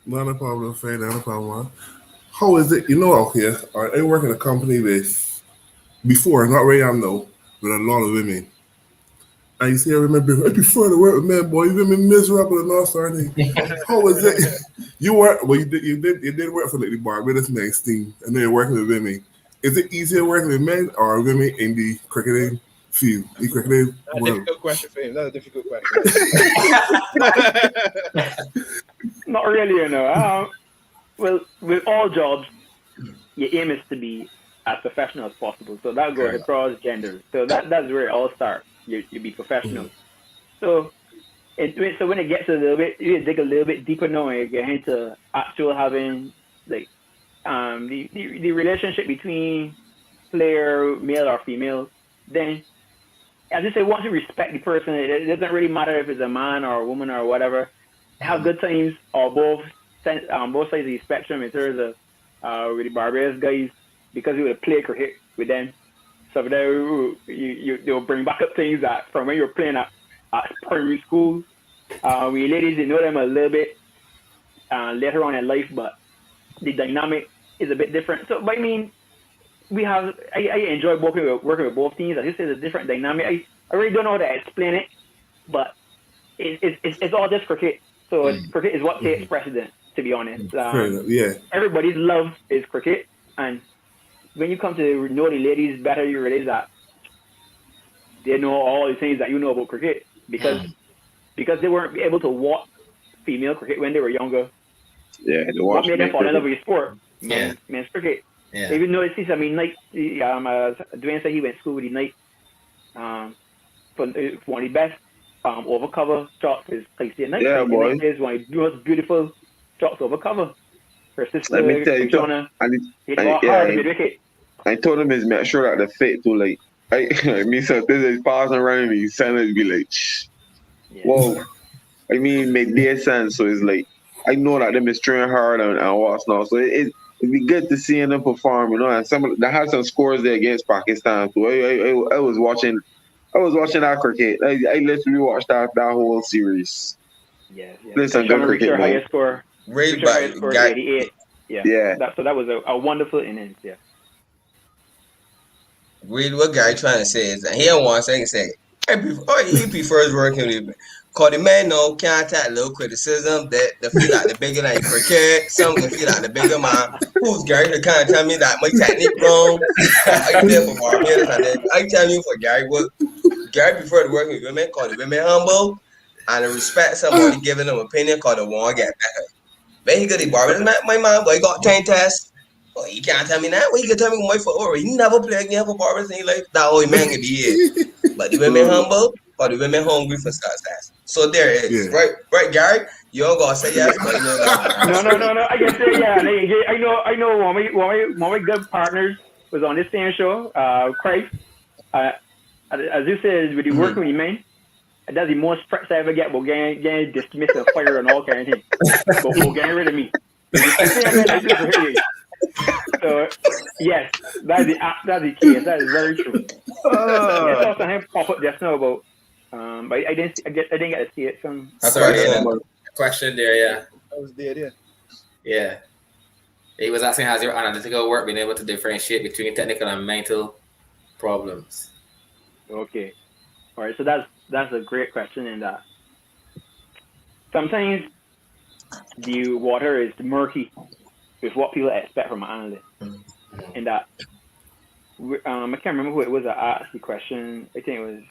Not a problem, Faye. Not a problem. How is it? Out here, I work in a company with before, not right now, with a lot of women. And you see, I remember, I prefer to work with men, boy. You've been miserable and all sorts of things. How was it? You work, well, you did work for like the Barbados men's team, and then you're working with women. Is it easier working with men or women in the cricketing field? The cricketing world? Difficult question for him. That's a difficult question. Not really, Well, with all jobs, your aim is to be as professional as possible. So that goes across genders. So that's where it all starts. You be professional. So when it gets a little bit, you dig a little bit deeper now and you get into actual having like the relationship between player, male or female. Then, as I say, once you respect the person, it doesn't really matter if it's a man or a woman or whatever. Have good times on both sides of the spectrum in terms of with the Barbados guys, because we would play cricket with them. So they'll bring back up things that from when you were playing at primary school. We ladies, you know them a little bit later on in life, but the dynamic is a bit different. So, but I mean, I enjoy working with both teams. I just say it's a different dynamic. I really don't know how to explain it, but it's all just cricket. So cricket is what takes precedent, to be honest. Everybody's love is cricket, and when you come to know the ladies better, you realize that they know all the things that you know about cricket because they weren't able to watch female cricket when they were younger. Yeah, what made them fall in love with the sport? Yeah. Men's cricket. Yeah. Even though I mean, like Dwayne said, he went to school with the Knight. For one of the best overcover shots is like the Knight. Yeah, boy. Is one of the most beautiful shots over cover. Her sister, let me tell you, I told him is make sure that the fit to like me so this is pass and running these centers be like whoa. I mean make their sense, so it's like I know that them is trying hard and what's not. So it'd be good to see them perform, and they had some scores there against Pakistan too. I was watching that cricket. I literally watched that whole series. Yeah. Play some good cricket, man. Highest score. Rated by 88. Yeah. That was a wonderful innings. Yeah. Read what Gary trying to say is that he don't want to say he prefers working with. Cause the man can't take little criticism that the feel like the bigger than cricket. Some can feel like the bigger man. Who's Gary to kind of tell me that my technique wrong? I there for Barbados and then I tell you for Gary what Gary prefer to work with women, cause the women humble and respect somebody giving them opinion, cause they want to get better. But he got the Barbados my man, boy got 10 tests. Oh, he can't tell me that. Well, he can tell me my for he never played again for Barbados in his life. That whole man can be here. But the women humble, or the women hungry for success. So there it is. Yeah. Right, Gary? You don't gotta say yes, but you know that. No. I can say yeah. I know one of my good partners was on this same show. Christ. As you said, with the work with the man, that's the most threats I ever get about getting dismissed and fired and all kind of things. But getting rid of me. So yes, that's the case. That is very true. I saw something pop up just now about but I didn't get to see it. That's already a question there, yeah. I was there, yeah. Yeah. He was asking how's your analytical work been able to differentiate between technical and mental problems. Okay. All right, so that's a great question in that sometimes the water is murky with what people expect from an analyst. And that I can't remember who it was that asked the question. I think it was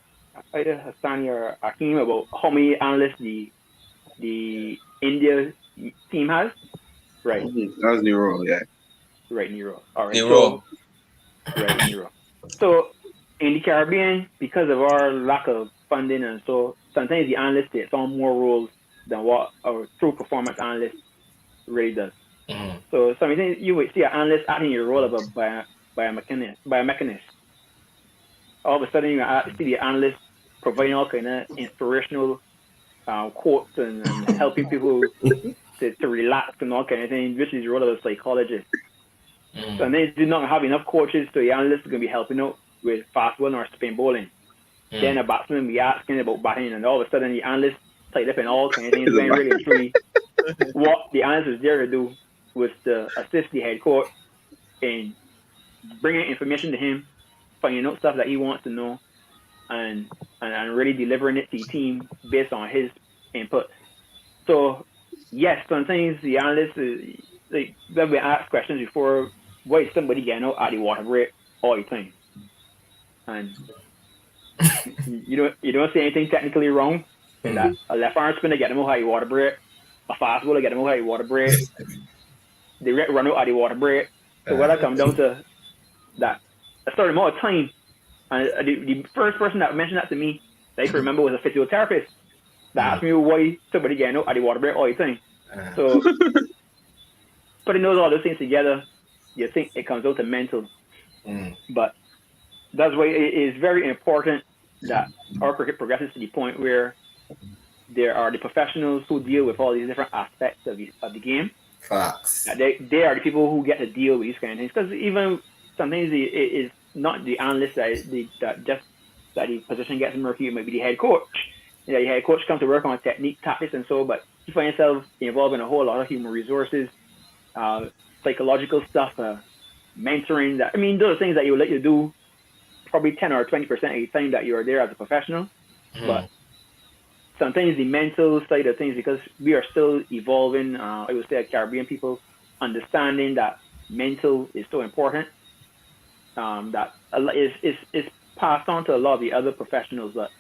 either Hassani or Akeem about how many analysts the India team has. Right. That was Nero, yeah. Right, Nero. All right. Nero. Right, Nero. So in the Caribbean, because of our lack of funding and so sometimes the analyst takes on more roles than what our true performance analyst really does. So sometimes you would see an analyst acting your role of a biomechanist. All of a sudden you see the analyst providing all kind of inspirational quotes and helping people to relax and all kind of things, which is the role of a psychologist. So and they do not have enough coaches, so the analyst is going to be helping out with fast bowling or spin bowling. Then a batsman will be asking about batting, and all of a sudden the analyst tied up in all kinds of things, when really and truly what the analyst is there to do was to assist the head coach in bringing information to him, finding out stuff that he wants to know, and really delivering it to the team based on his input. So yes, sometimes the analyst is like they've been asked questions before. Why is somebody getting out at the water break all the time? And you don't say anything technically wrong. In that a left arm spinner get them out at the water break, a fast bowler get them out at the water break. They run out at the water break. So what I come down to that a certain amount of time. And the first person that mentioned that to me that I can remember was a physiotherapist that asked me why somebody getting out at the water break all the time. So putting all those things together, you think it comes out to mental. But that's why it is very important that our cricket progresses to the point where there are the professionals who deal with all these different aspects of the game. Facts. They are the people who get to deal with these kind of things. Because even sometimes it is not the analyst that the position gets murky. It might be the head coach. The head coach comes to work on technique, tactics, and so. But you find yourself involved in a whole lot of human resources, psychological stuff, mentoring. Those are things that you would let you do probably 10 or 20% of the time that you are there as a professional. But sometimes the mental side of things, because we are still evolving, I would say Caribbean people, understanding that mental is so important, that is passed on to a lot of the other professionals. But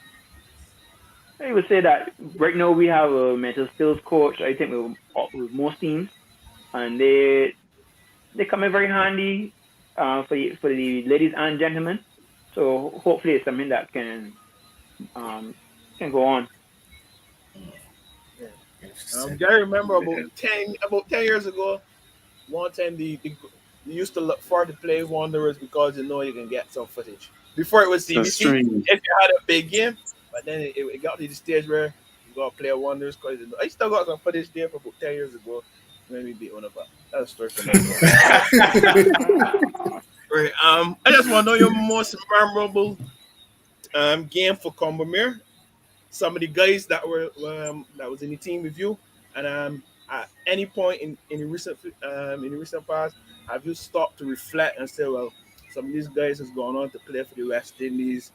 I would say that right now we have a mental skills coach, I think, with most teams, and they come in very handy for the ladies and gentlemen. So hopefully it's something that can go on. I remember about 10 years ago, one time they used to look for to play Wanderers because you can get some footage. Before it was CBC, if you had a big game, but then it got to the stage where you got to play Wanderers because I still got some footage there for about 10 years ago when we beat one of them. That's a story for Right. I just want to know your most memorable game for Combermere. Some of the guys that were that was in the team with you, and at any point in the recent past, have you stopped to reflect and say, well, some of these guys has gone on to play for the West Indies.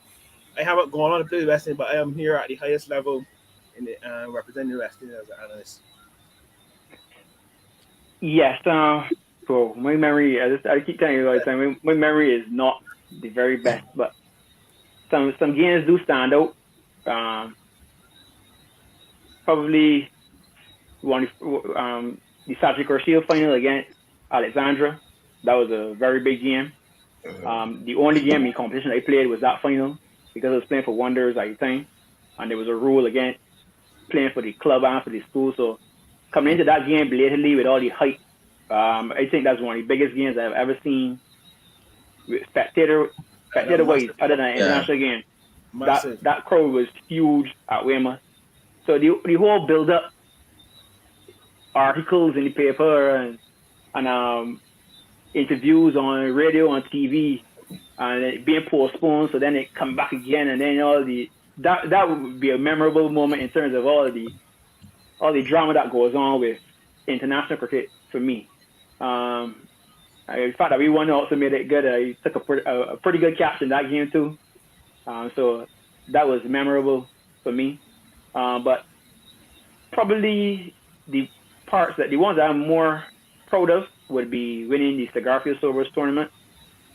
I haven't gone on to play the West Indies, but I am here at the highest level in the representing the West Indies as an analyst. Yes. So my memory, I keep telling you all the time, my memory is not the very best, but some games do stand out. Probably the Satchel Shield final against Alexandra. That was a very big game. The only game in competition I played was that final because I was playing for Wanderers at the time, and there was a rule against playing for the club and for the school. So coming into that game blatantly with all the hype. I think that's one of the biggest games I've ever seen. Spectator wise, other than international game. That crowd was huge at Weymouth. So the whole build up, articles in the paper and interviews on radio, on TV, and it being postponed, so then it come back again, and then that would be a memorable moment in terms of all the drama that goes on with international cricket for me. The fact that we won also made it good. I took a pretty good catch in that game too, so that was memorable for me. But probably the ones that I'm more proud of would be winning the Garfield Sobers tournament.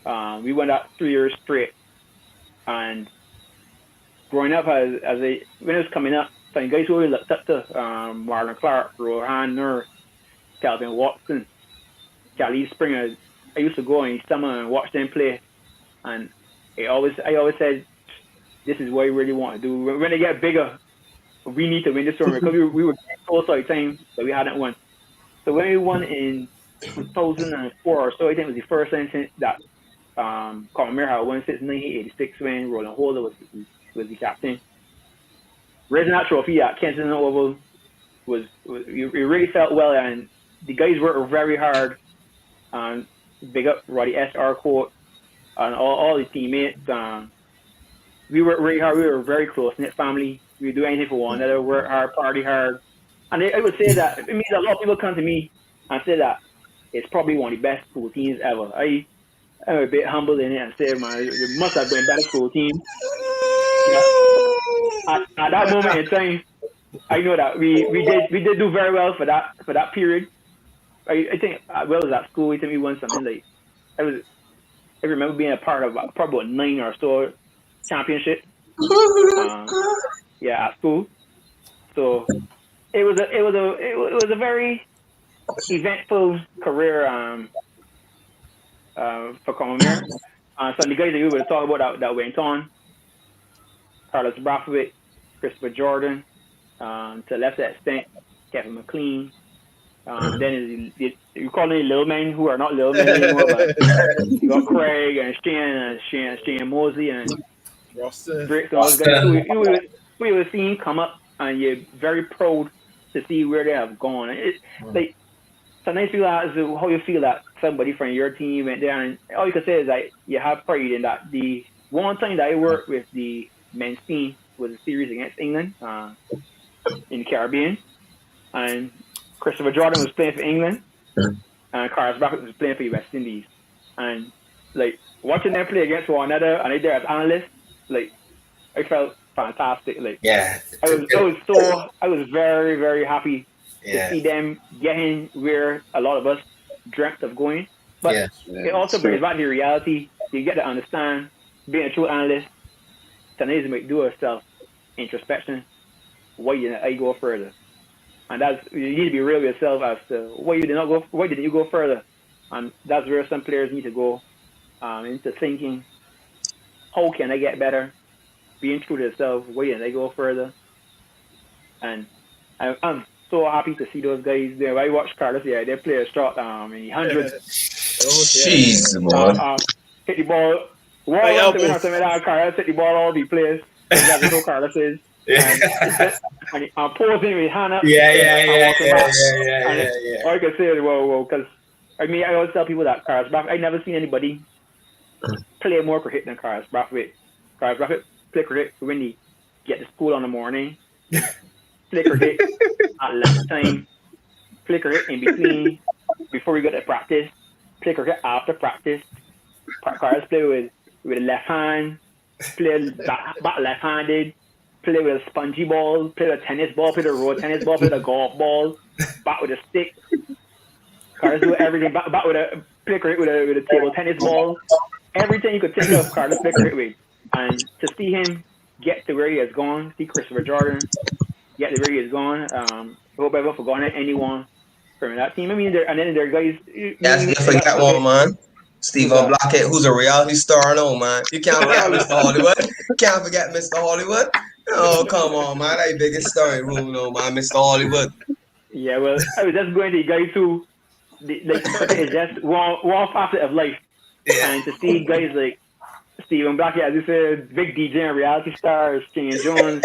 We won that 3 years straight, and growing up when it was coming up, some guys who we looked up to, Marlon Clark, Rohan Nur, Calvin Watson, Khalid Springer. I used to go in summer and watch them play, and I always said, this is what I really want to do. When they get bigger, we need to win this tournament, because we were close all the time, but we hadn't won. So when we won in 2004 or so, I think it was the first time since that Commonwealth had won since 1986 when Roland Holder was the captain. Raising that trophy at Kensington Oval it really felt well, and the guys worked very hard. Big up Roddy S. Arcourt and all the teammates. We worked really hard. We were a very close-knit family. We would do anything for one another, work hard, party hard. And I would say that, it means a lot of people come to me and say that it's probably one of the best school teams ever. I'm a bit humble in it and say, man, it must have been a better school team. At that moment in time, I know that we did do very well for that period. I think as well as at school, I think we won something like I remember being a part of probably 9 or so championship. At school. So it was a very eventful career for Commonwealth. So the guys that we would talk about that went on: Carlos Brathwaite, Christopher Jordan, to a lesser extent, Kevin McLean. Then you call them little men who are not little men anymore, but you got Craig and Shane Mosley and Bricks and those guys who we were seeing come up, and you're very proud to see where they have gone. Like sometimes feel as how you feel that somebody from your team went there, and all you can say is that you have pride in that. The one time that I worked with the men's team was a series against England in the Caribbean, and Christopher Jordan was playing for England, and Carlos Brathwaite was playing for the West Indies. And like watching them play against one another, and I there as analyst, like I felt fantastic. Like I was very, very happy to see them getting where a lot of us dreamt of going. But it also brings back the reality. You get to understand, being a true analyst, sometimes you might do a self introspection. Why didn't I go further? And you need to be real with yourself as to why didn't you go further? And that's where some players need to go into thinking, how can I get better? Being true to yourself, why didn't I go further? And I'm so happy to see those guys there. I watched Carlos, they play a shot in the hundreds. Jeez, man. Hit the ball. Carlos hit the ball all the players. That's what Carlos is. And I'm posing with his hand up. Yeah. All I can say is, whoa, because I always tell people that Carlos Brathwaite, I've never seen anybody play more cricket than Carlos Brathwaite. Carlos Brathwaite play cricket when he get to school in the morning, play cricket at lunchtime, play cricket in between, before we go to practice, play cricket after practice. Carlos play with the left hand, play back left-handed, play with a spongy ball, play with a tennis ball, play with a road tennis ball, play with a golf ball, bat with a stick. Carlos do everything. Bat with a play cricket with a table tennis ball. Everything you could think of, Carlos play cricket with. And to see him get to where he has gone, see Christopher Jordan get to where he has gone. I hope I've forgotten anyone from that team. Then there are guys. Yes, you forgot one, man. Steve Blackett, who's a reality star, no man. You can't forget Mr. Hollywood. Can't forget Mr. Hollywood. Oh, come on, man. That biggest star in room, no man. Mr. Hollywood. Yeah, well, I was just going to guys who like cricket is just one facet of life, and to see guys like Stephen Blackie, as you said, big DJ and reality stars, Shane Jones,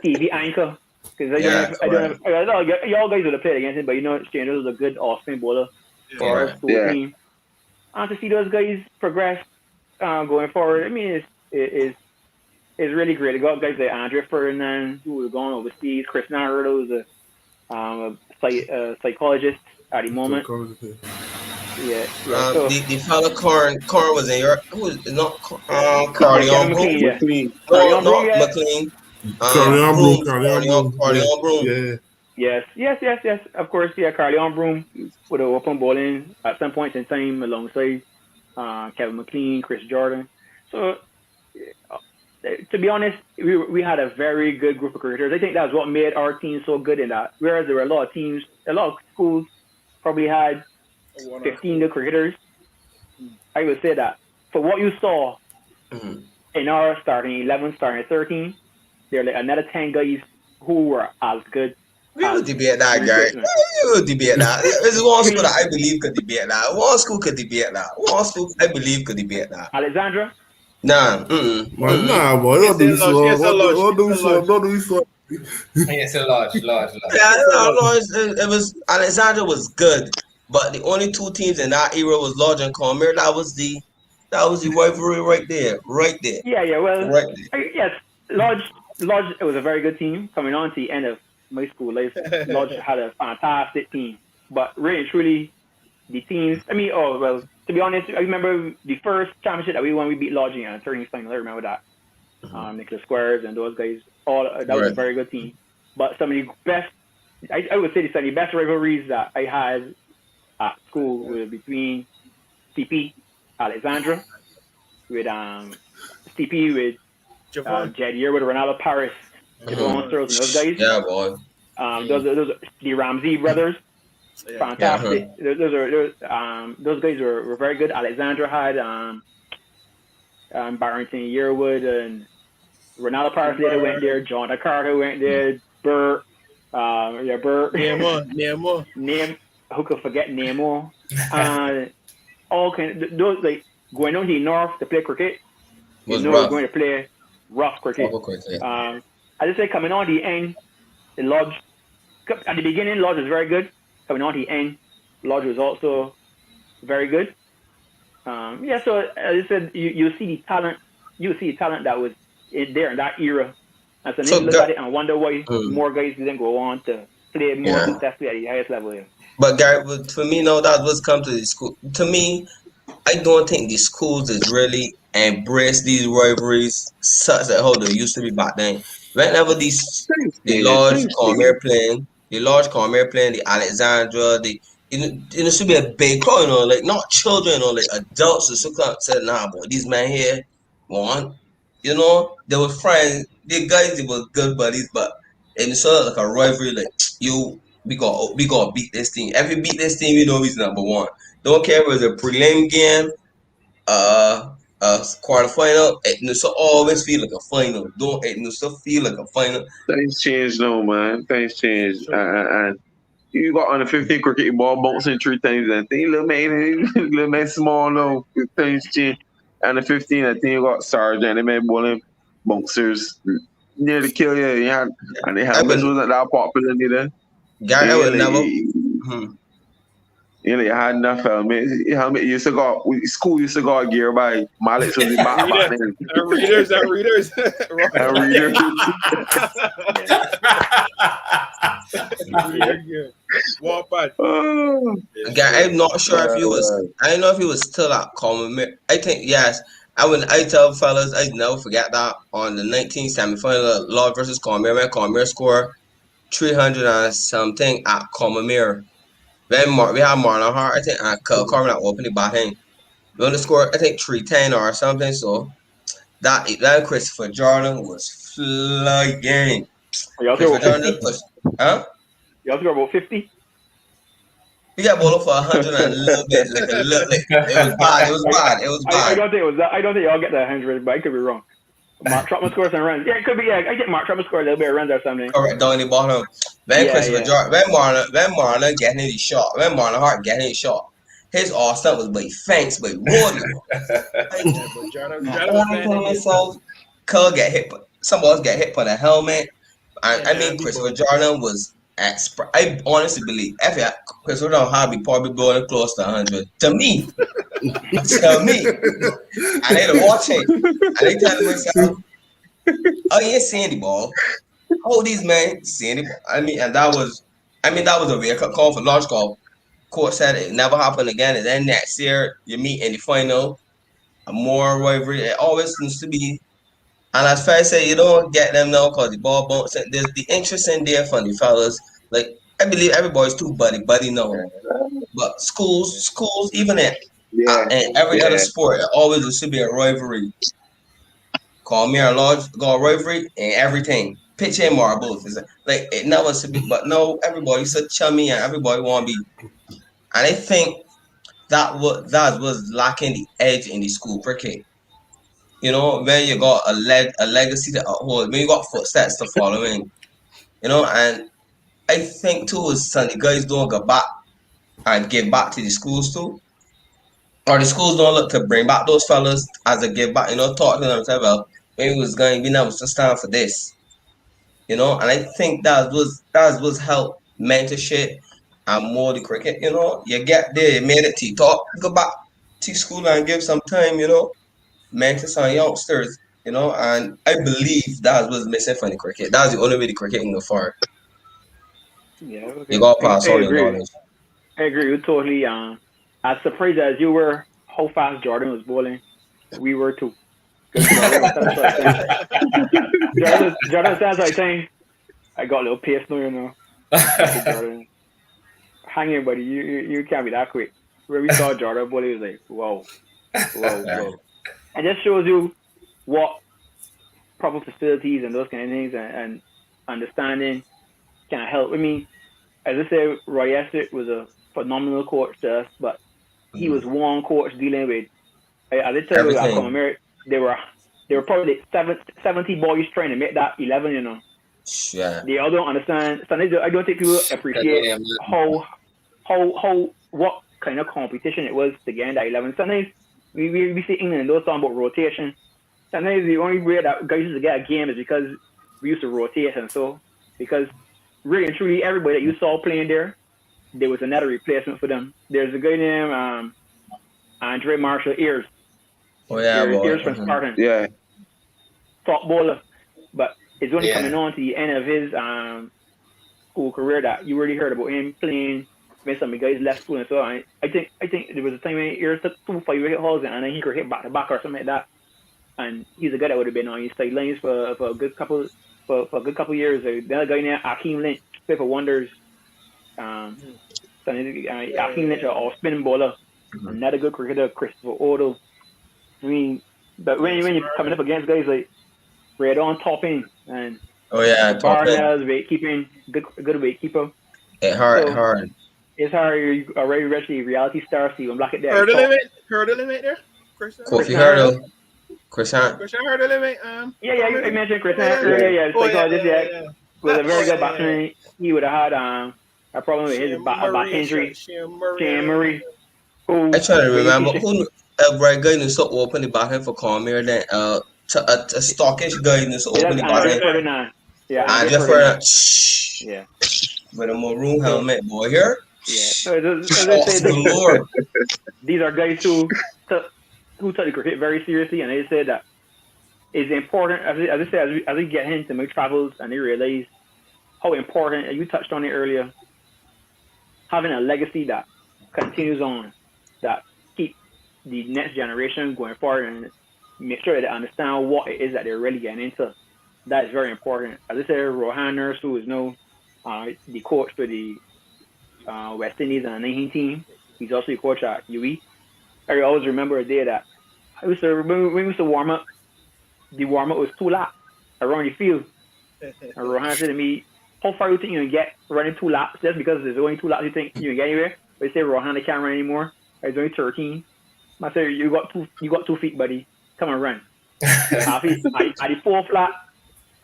TV anchor. Because Yeah, I don't correct. have, y'all guys would have played against him, but Shane Jones was a good off-spin bowler for our Correct. school Yeah. team. And to see those guys progress going forward, I mean, it's really great. I got guys like Andre Ferdinand, who was going overseas, Chris Nardo, who was a psychologist at the So moment. college, okay. Yeah. So The fella Corn was in your who is not Kevin Cardion McLean, Broom. yeah. McLean. Cardion No, Broom, not yeah. McLean. Cardion Broom, Broom. Cardion Broom. Yeah. Yes. Of course, yeah. Cardion Broom would have open bowling at some point in time alongside Kevin McLean, Chris Jordan. So to be honest, we had a very good group of cricketers. I think that's what made our team so good in that. Whereas there were a lot of schools probably had 15 good cricketers. I would say that for what you saw Mhm. in our starting 11, starting 13, there are like another 10 guys who were as good We will as debate that, three Gary. placements. We will debate that. There's one I school mean, that I believe could debate that. One school could debate that. One school I believe could debate that. Alexandra, Nah. Man, nah, boy, don't do It's a so. lodge. It's a lodge. Don't do It's a so. lodge. Don't do so. Yes, a large. Yeah, It's a lodge. no, it was Alexandra was good, but the only two teams in that era was Lodge and Comer. That was the rivalry right there, yeah. Well, right there. yes, Lodge. It was a very good team coming on to the end of my school life. Lodge had a fantastic team, but really and truly, the teams. I mean, oh well. To be honest, I remember the first championship that we won. We beat Lodge in a turning final. I remember that. Nicholas Squares and those guys. All that was a Right. very good team. But some of the best, I would say, some of the best rivalries that I had at school were between CP Alexandra with CP with Javon. Jed Year with Ronaldo Paris, Javon Searles and those guys. Yeah, boy. Those the Ramsey brothers. Yeah. Fantastic. Those guys were very good. Alexandra had Barrington Yearwood and Ronaldo Paris later went there. John Carter went there. Burt. Burt. Nemo. Who could forget Nemo? All those like going on to the north to play cricket. Was We're rough. going to play rough cricket. Proper cricket. I just say coming on the end, the Lodge at the beginning, Lodge was very good. Coming on the end, Lodge was also very good. So as I said, you see the talent. You see the talent that was there in that era. And so then you look at it and wonder why more guys didn't go on to play more successfully at the highest level. Yeah. But Gary, for me, no, that's what's come to the school. To me, I don't think the schools is really embrace these rivalries such that how they used to be back then. Whenever the large Cormier playing, the Alexandra, it should be a big crowd, like not children or like adults who should come say, nah, boy, these men here want, they were friends, the guys, they were good buddies, but it's sort of like a rivalry, like we gonna beat this team. If we beat this team, he's number one. Don't care if it's a prelim game, quarterfinal. It needs to always feel like a final. It needs to feel like a final. Things change though, man. Things change. And you got on the 15 cricket ball bouncing 3 times and thing little man small no things change. And the 15, I think you got Sergeant, they made bowling bouncers nearly kill you. Yeah. And the helmets wasn't that popular neither. Gary, I would never. You had enough helmet. Helmet used to go. School used to go gear by mallets was the back then. And readers. And readers. Gary, I'm not sure if he was. I don't know if he was still at Common. I think yes. I tell fellas, I never forget that on the 19th semi-final, Lord versus Cormier, when Cormier scored 300 and something at Cormier. Then we had Marlon Hart, I think, and Corbin at opening batting. We only scored, I think, 310 or something. So that Christopher Jordan was flying. Christopher Jordan pushed, huh? You also got about 50. He got bowled for 100 and a little bit, like it was bad. I don't think it was that. I don't think y'all get that 100, but I could be wrong. Mark Trotman scores some runs. Yeah, it could be. Yeah, I get Mark Trotman scores a little bit of runs or something. Correct, down the bottom. When Yeah, Christopher yeah. Jordan, when Marlon getting his shot, when Marlon Hart getting his shot, his all stuff was by thanks, by Woody. Like, Yeah, but my Jordan was only bad in telling there too. myself, Cole get hit, some of us get hit for the helmet. And Yeah, I man, mean, before. Christopher Jordan was I honestly believe if Christopher Jordan had be probably blowing close to 100 to me, to me. And they watching, and they telling myself, "Oh, you ain't seeing the ball. How these men seeing the ball?" that was a wake up call for large call. Court said it never happened again, and then next year you meet in the final, a more rivalry. It always seems to be. And as far as say, you don't get them now because the ball bounce. There's the interest in there from the fellas. Like I believe everybody's too buddy now. But schools, even Yeah, in every other yeah. sport, it always should be a rivalry. Call me a large goal rivalry and everything. Pitch and marbles. It's like it never should be, but no, everybody's so chummy and everybody want to be. And I think that was lacking the edge in the school cricket. You know, when you got a legacy to uphold, when you got footsteps to follow in. You know, and I think too is some of the guys don't go back and give back to the schools too. Or the schools don't look to bring back those fellas as a give back, talk to them and say, well, maybe was going to be now, it's just time for this. And I think that was help mentorship and more the cricket, you get there, you made it to top, go back to school and give some time, mentor some youngsters, and I believe that was missing from the cricket. That's the only way the cricket can go far. Yeah, You okay. gotta I pass on your agree. knowledge. I agree with totally. As surprised as you were, how fast Jordan was bowling, we were too. Because Jordan was such a thing. Jordan sounds like saying, I got a little pace now, I said, Jordan, hang in, buddy. You can't be that quick. When we saw Jordan bowling, it was like, whoa, whoa, whoa. And just shows you what proper facilities and those kind of things and understanding can help. I mean, as I said, Roy Essex was a phenomenal coach to us, but he was one coach dealing with. As I tell you, I come Everything. America, they were probably 70 boys trying to make that 11. Yeah. They all don't understand. Sometimes I don't think people appreciate how what kind of competition it was to get in that 11. Sometimes we see England and those talking about rotation. Sometimes the only way that guys used to get a game is because we used to rotate, and so because really and truly everybody that you saw playing there was another replacement for them. There's a guy named Andre Marshall Ears. Oh yeah, boy. Ears from Spartan, Yeah. top bowler, but it's only Yeah. coming on to the end of his school career that you really heard about him playing when some of the guys left school and so on. I think there was a time when Ears took 2 5 wicket hauls and then he could hit back to back or something like that. And he's a guy that would have been on his sidelines for a good couple years. The other guy named Akeem Lynch, play for Wonders. Akeem Lynch, or spinning bowler, another good cricketer, Christopher Odell. I mean, but when you're coming up against guys like Red on topping and Oh yeah, top end. Barnell's weight keeping, good weight keeper. It hard, So hard. it's hard. You already reached the reality star, so you can block it there. Heard the limit there, Christian. Kofi Hurdle, Christian. Christian heard the limit. Yeah, I mentioned Chris Yeah. earlier. Yeah, Oh, psychologist. yeah. Was a very good Yeah. batsman. He would have had a problem with his back injury. Shane Murray. Who I try to really remember teach who a bright guy who so open the back end for Cormier then a stockish guy who so open that's the back Andre end. Ferdinand. Yeah, And Andre just Ferdinand. for Yeah. with a maroon helmet, boy here. Yeah. So as I Shots said, galore. these are guys who took the cricket very seriously, and they said that it's important. As I said, as we get into my travels, and they realize how important. And you touched on it earlier. Having a legacy that continues on, that keep the next generation going forward, and make sure that they understand what it is that they're really getting into. That is very important. As I said, Rohan Nurse, who is now the coach for the West Indies and the 19 team, he's also the coach at UE. I always remember a day that when we used to warm up, the warm up was 2 laps around the field. And Rohan said to me, how far do you think you can get running 2 laps? Just because there's only 2 laps you think you can get anywhere? They say Rohan can't run anymore. He's only 13. I said, you got 2 feet, buddy. Come and run. At the 4th lap,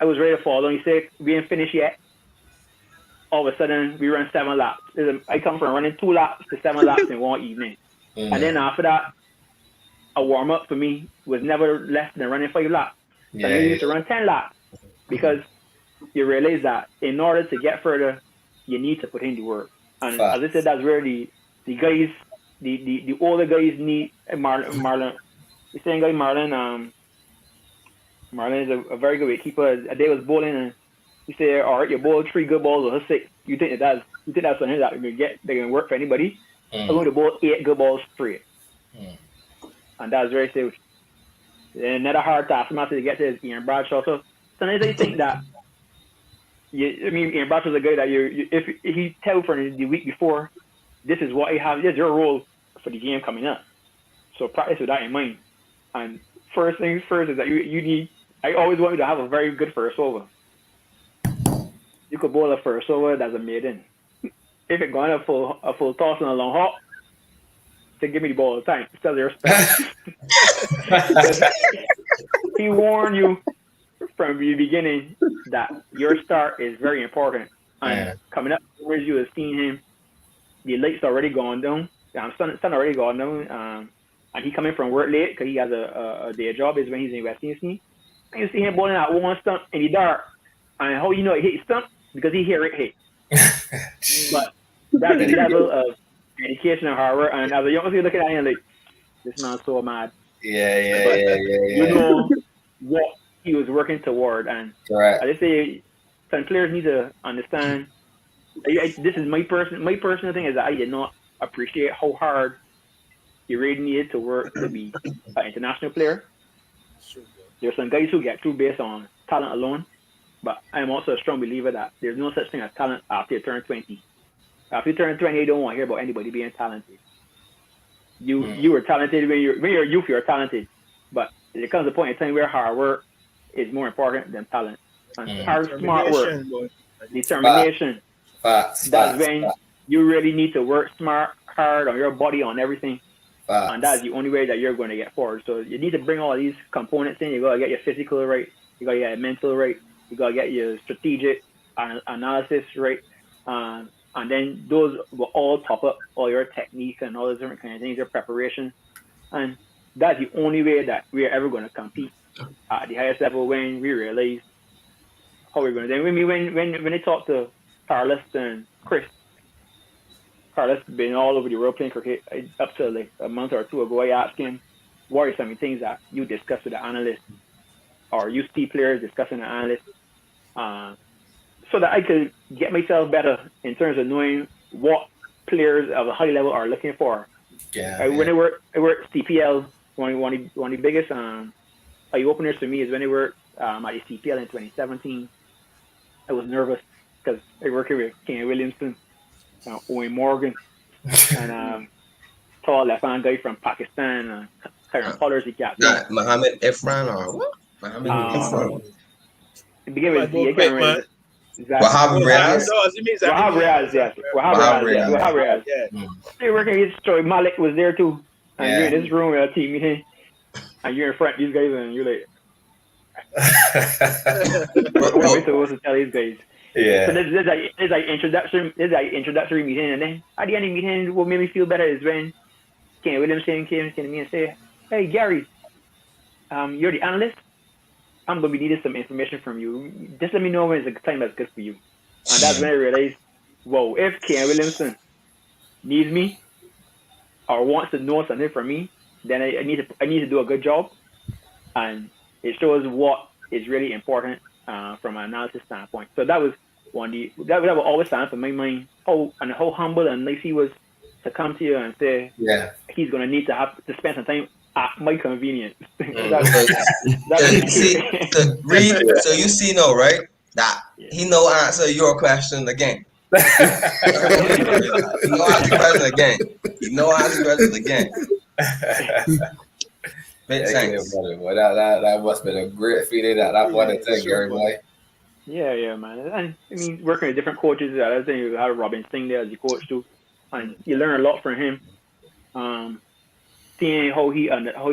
I was ready to fall down. He said, we ain't finished yet. all of a sudden we run 7 laps. I come from running 2 laps to 7 laps in one evening. And then after that, a warm up for me was never less than running 5 laps. So I used to run 10 laps because you realize that in order to get further, you need to put in the work. And as I said, that's where the guys, the older guys need Marlon. The same guy Marlon is a very good wicketkeeper. A day was bowling and he said, all right, you bowl 3 good balls or 6. You think that's something that they can work for anybody? I'm going to bowl 8 good balls straight. And that's very serious. And another hard task to get to is Ian Bradshaw. So sometimes I think that Ian Bradshaw's a guy that if he tell for the week before, this is what you have, this is your role for the game coming up. So practice with that in mind. And first things first is that you need. I always want you to have a very good first over. You could bowl a first over that's a maiden. If it's going a full toss and a long hop, then give me the ball all the time. Still your respect. He warned you from the beginning that your start is very important. And coming up, whereas you have seen him, the light's already gone down. Sun already gone down. And he coming from work late because he has a day job is when he's in West Indies. And you see him bowling at one stump in the dark. And how you know it hit stump? Because he hear it hit. But that's the level of dedication and hard work. And as a young person looking at him like, this man's so mad. You know what he was working toward. And I just say, some players need to understand. This is my personal thing is that I did not appreciate how hard he really needed to work to be an international player. There's some guys who get through based on talent alone, but I'm also a strong believer that there's no such thing as talent after you turn 20. After you turn 20, you don't want to hear about anybody being talented. You were talented when you're youth, you're talented, but there comes a point in time where hard work is more important than talent. And hard, smart work, determination. That's when you really need to work smart, hard on your body, on everything. And that's the only way that you're going to get forward. So you need to bring all these components in. You got to get your physical right. You got to get your mental right. You got to get your strategic analysis right. And then those will all top up all your technique and all those different kind of things, your preparation. And that's the only way that we're ever going to compete at the highest level when we realize how we're going to do it. When I talk to Carlos and Chris, Carlos been all over the world playing cricket. Up to like a month or two ago, I asked him, what are some of the things that you discuss with the analyst or you see players discussing the analyst so that I could get myself better in terms of knowing what players of a high level are looking for. When I worked CPL, one of the biggest eye openers for me is when I worked at the CPL in 2017. I was nervous because I worked with Ken Williamson, Owen Morgan, and tall left-hand guy from Pakistan, Karen Pollard, the captain. Mohammed Efran or what? Mohammed Efran. It began with D. I can't remember. Wahab Riaz. Wahab Riaz. Yeah. They were working against Troy. Malik was there too. And you're in this room at a team meeting, and you're in front of these guys, and you're like, what are we supposed to tell these guys? Yeah. So this is like introductory meeting, and then at the end of the meeting, what made me feel better is when Ken Williamson came to me and said, "Hey Gary, you're the analyst. I'm gonna be needing some information from you. Just let me know when it's a time that's good for you." And that's when I realized, whoa, if Ken Williamson needs me or wants to know something from me, then I need to do a good job, and it shows what is really important from an analysis standpoint. So that was that would always stand up in my mind. How humble and nice he was to come to you and say, he's gonna need to have to spend some time at my convenience. So you see now, right? That he know answer your question again. He know answer question again. Makes sense. Well, that must have been a great feeling that wanted to take, Gary boy. Yeah, man. And I mean, working with different coaches, I was saying you had Robin Singh there as your coach too, and you learn a lot from him. Seeing how he understands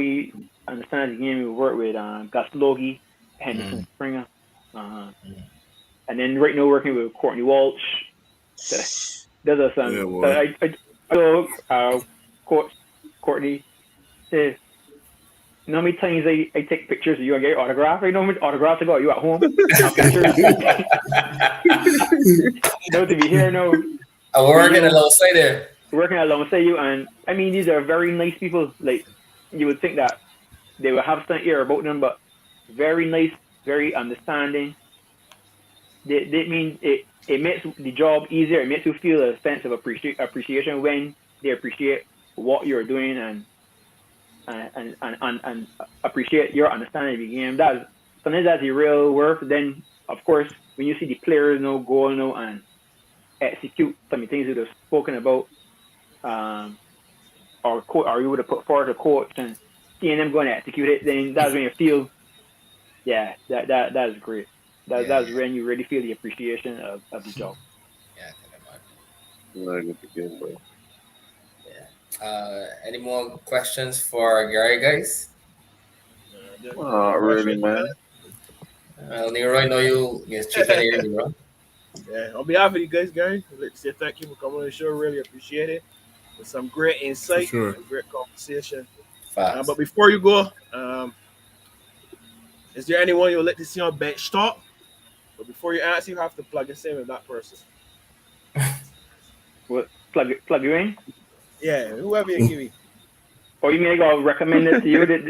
the game. We work with Gus Logie, Henderson Springer, and then right now working with Courtney Walsh, Those are some. Yeah, So boy. I know, Coach Courtney says, you know how many times I take pictures of you and get your autograph? You know how many autographs I got you at home? And pictures. No to be here, no. I'm working alongside there. Working alongside you, and I mean, these are very nice people. Like, you would think that they would have some ear about them, but very nice, very understanding. They mean it makes the job easier. It makes you feel a sense of appreciation when they appreciate what you're doing and appreciate your understanding of the game. Sometimes that's the real work. Then, of course, when you see the players go and execute some of the things that they've spoken about, or you would have put forward a coach and seeing them going to execute it, then that's when you feel, yeah, that's great. That's when you really feel the appreciation of the job. Yeah, I can imagine. Yeah. Any more questions for Gary, guys? Really, man. Leroy, know you chicken here, bro. Yeah, on behalf of you guys, Gary, let's say thank you for coming on the show. Really appreciate it. With some great insight sure. and great conversation. Facts. But before you go, is there anyone you'd like to see on bench talk? But before you answer, you have to plug and say with that person. What, plug you in? Yeah, whoever you give me. Or you mean I gotta recommend it to you? This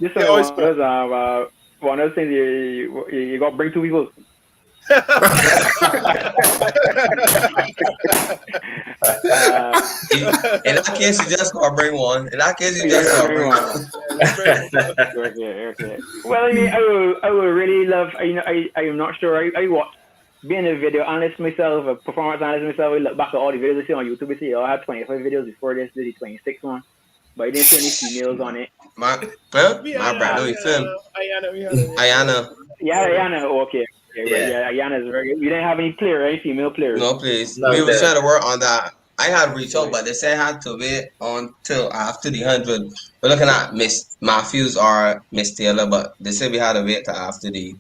is one of those things you gotta bring two people. In that case, you just gotta bring one. In that case, you just gotta bring one. Okay. Well, I mean, I would really love. I'm not sure. I watch being a video analyst myself, a performance analyst myself. I look back at all the videos I see on YouTube. I see I had 25 videos before this. Did the 26th one, but I didn't see any females on it. My brother, you film. Ayana. Yeah, Ayana. Okay. Yeah, Ayana's very good. You didn't have any female players? No, please. We were trying to work on that. I had reached out, but they said I had to wait until after the 100. We're looking at Miss Matthews or Miss Taylor, but they said we had to wait till after the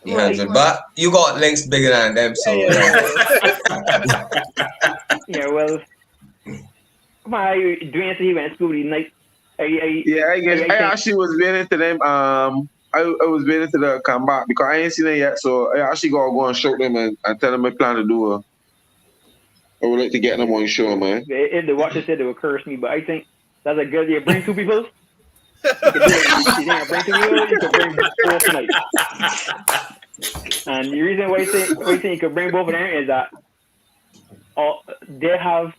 100. But you got links bigger than them, so. Yeah, well, come on, doing it he went to school the night. I actually was waiting to them. I was waiting to them come back because I ain't seen them yet. So I actually gotta go and show them and tell them I plan to do I would like to get them on show, man. If the watcher said they would curse me, but I think that's a good idea. Bring two people. You can bring two people. You can bring both tonight. And the reason why I think you can bring both of them is that they have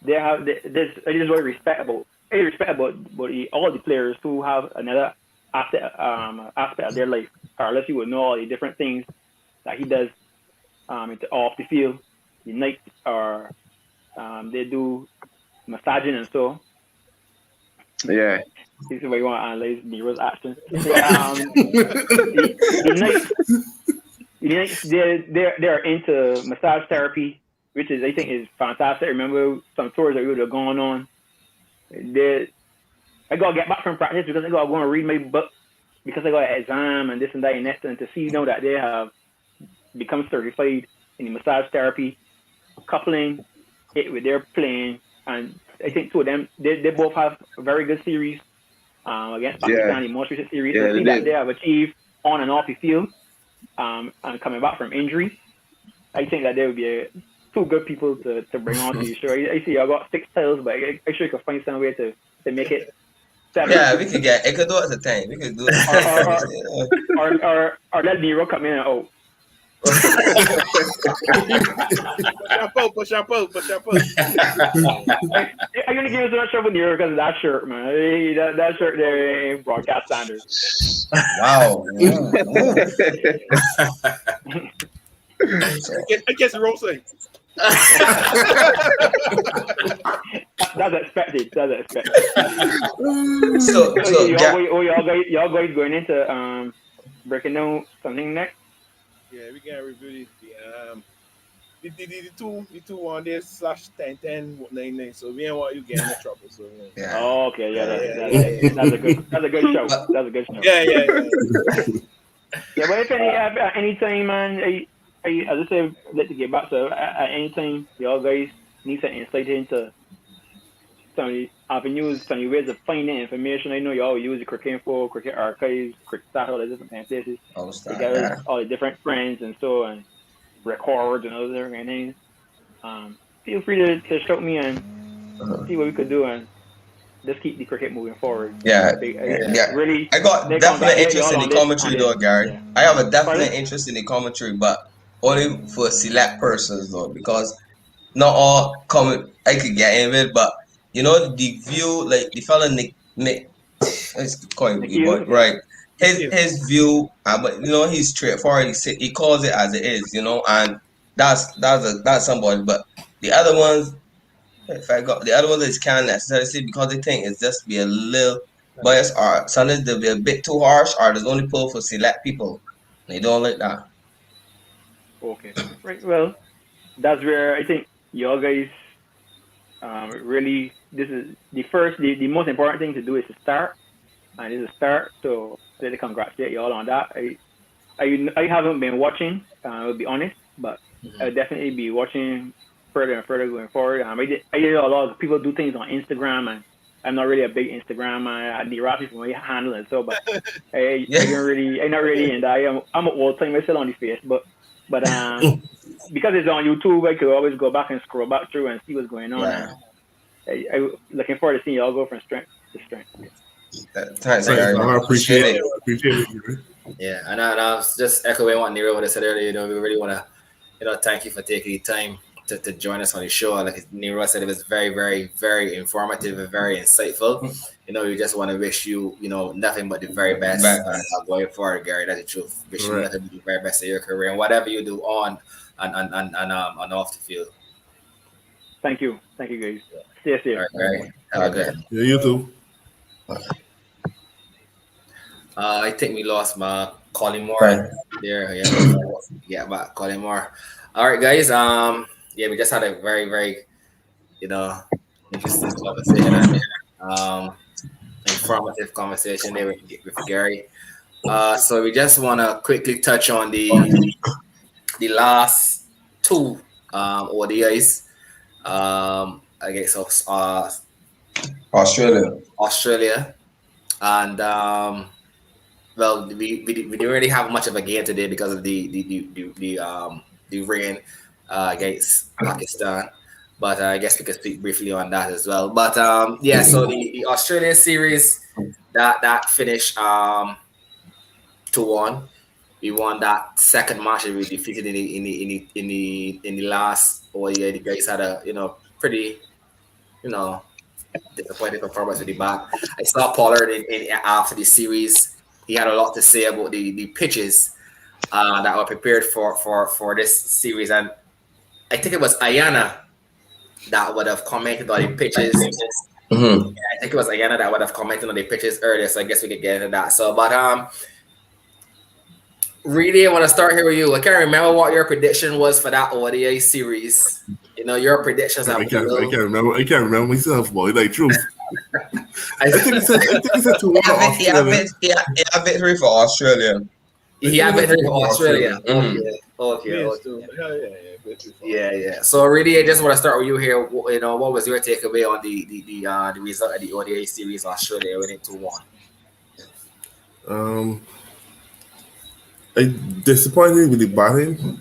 this. It is very respectable. It's respectable, but all the players who have another aspect of their life, or unless you would know all the different things that he does off the field, the night, or they do massaging and so. Yeah. This is why you want to analyze Nero's actions. They're into massage therapy, which is, I think, is fantastic. I remember some tours that we would have gone on. I gotta get back from practice because I gotta go and read my book because I got an exam and this and that and that, and to see that they have become certified in massage therapy, coupling it with their playing, and I think two of them they both have a very good series against Pakistan, the most recent series. To see that they have achieved on and off the field, and coming back from injury, I think that they would be two good people to bring on to the show. I see I got 6 titles, but I sure you could find some way to make it 7. Yeah, we could do it as a thing. We could do it. Or let Nero come in and Push up. I'm gonna give us so much trouble Nero because of that shirt, man. That shirt there ain't broadcast standards. Wow. I guess Rosé. That's expected. So y'all guys going into breaking down something next? Yeah, we can review the two on there /10/10/99. So we ain't want you getting in trouble. So yeah. Oh, okay, that's a good show. That's a good show. Yeah. Yeah, but if any time, man, as I said, let to get back. So at any time, y'all guys need some insight into some avenues, some ways of finding information. I know y'all use the Cricket Info, Cricket Archives, Cricket Stat, all the different kind of places. All They star, gather yeah. all the different friends and so and records and other kind of things. Feel free to shout me and see what we could do and just keep the cricket moving forward. Yeah, Yeah. yeah. Really, I got they definite congratulate interest y'all in the on commentary this. though, Gary. Yeah. I have a definite Pardon? interest in the commentary, but only for select persons though, because not all comment I could get in with, but you know the view, like the fella Nick it's quite but Nikhil? Yeah. right. His Nikhil. his view, but you know he's straightforward. He calls it as it is, you know, and that's somebody. But the other ones, if I got the other ones, is can't necessarily see because they think it's just be a little biased or sometimes they'll be a bit too harsh or there's only pull for select people. They don't like that. Okay. Right. Well, that's where I think y'all guys really, this is the most important thing to do is to start, and it's a start. So I'd like to congratulate y'all on that. I haven't been watching, I'll be honest, but I'll definitely be watching further and further going forward. I did a lot of people do things on Instagram, and I'm not really a big Instagram. I derate from my handle and so, but Yeah. I'm not really in that. I'm an old time myself on the face, but because it's on YouTube, I could always go back and scroll back through and see what's going on. Yeah. And I looking forward to seeing y'all go from strength to strength. Thanks, Thanks, Gary. I appreciate Appreciate it. Appreciate it. Gary. Yeah, and I was just echoing what Nero would have said earlier. You know, we really want to, thank you for taking the time to join us on the show. Like Nero said, it was very, very, very informative and very insightful. We just want to wish you, nothing but the very best going forward, Gary. That's the truth. Wish you nothing but the very best of your career and whatever you do on and off the field. Thank you, guys. Stay safe. All right, Gary. Have a good. Yeah, you too. I think we lost my Colin Moore Right. there. Yeah, but Colin Moore. All right, guys. Yeah, we just had a very, very, interesting conversation and informative conversation there with Gary. So we just want to quickly touch on the last two ODIs. I guess of Australia, and well, we didn't really have much of a game today because of the rain against Pakistan. But I guess we could speak briefly on that as well. But yeah, so the Australian series that finished 2-1. We won that second match and we defeated in the last ODI. The guys had a pretty disappointing performance with the bat. I saw Pollard in after the series. He had a lot to say about the pitches that were prepared for this series, and I think it was Ayana that would have commented on the pitches. Mm-hmm. I think it was Ayana that would have commented on the pitches earlier, so I guess we could get into that. So, but really, I want to start here with you. I can't remember what your prediction was for that ODI series. Your predictions are. I can't remember. I can't remember myself, boy. Like truth. I think it said 2-1 Australia. Yeah, victory for Australia. He had victory for Australia. Mm-hmm. Okay. Yeah. So really, I just want to start with you here. What was your takeaway on the result of the ODI series? Australia winning 2-1. I disappointed with the batting,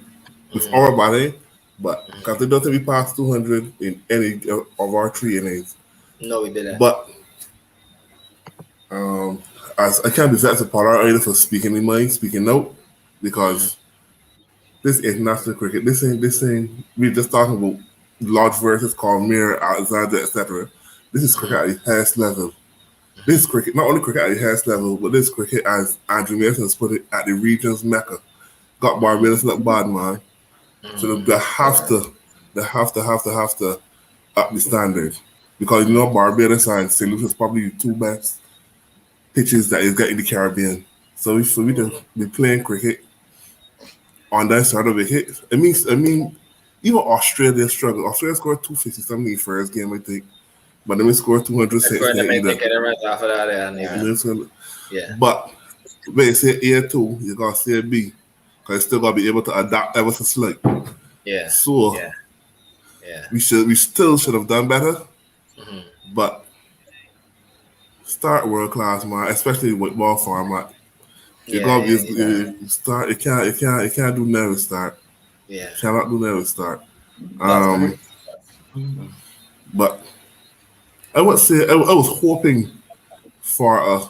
with our batting, but because they don't think we passed 200 in any of our 3 innings. No, we didn't. But as I can't be vexed with Pollard either for speaking in mind, speaking out, because this is international cricket. This ain't. We're just talking about Lodge versus Cormier, Alexander, etc. This is cricket at the highest level. This cricket, not only cricket at the highest level, but this cricket, as Andrew Mason has put it, at the region's mecca. Got Barbados not bad, man. So they have to up the standard. Because Barbados and St. Lucia is probably the 2 best pitches that is getting in the Caribbean. So we just be playing cricket on that side of a hit. I mean, even Australia struggled. Australia scored 250 something in the first game, I think. But then we scored 206. Yeah. But when you say A2, you gotta say B. Because I still gotta be able to adapt ever so slight. Yeah. So Yeah. we still should have done better. But start world class, man, especially with ball format. You gotta be start. It can't do never start. Yeah. Cannot do never start. That's But I would say I was hoping for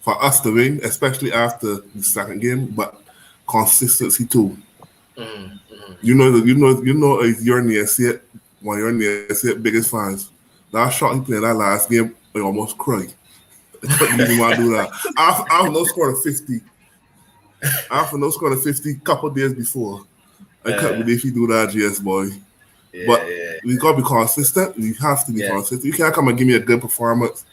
us to win, especially after the second game. But consistency too. You know, you're near see it when you're near see it. Biggest fans. That shot he played that last game, I almost cried. I couldn't believe he want to do that. After no scored a 50. After no scored a 50, couple days before. I couldn't believe he do that, GS boy. But we gotta be consistent. We have to be consistent. You can't come and give me a good performance.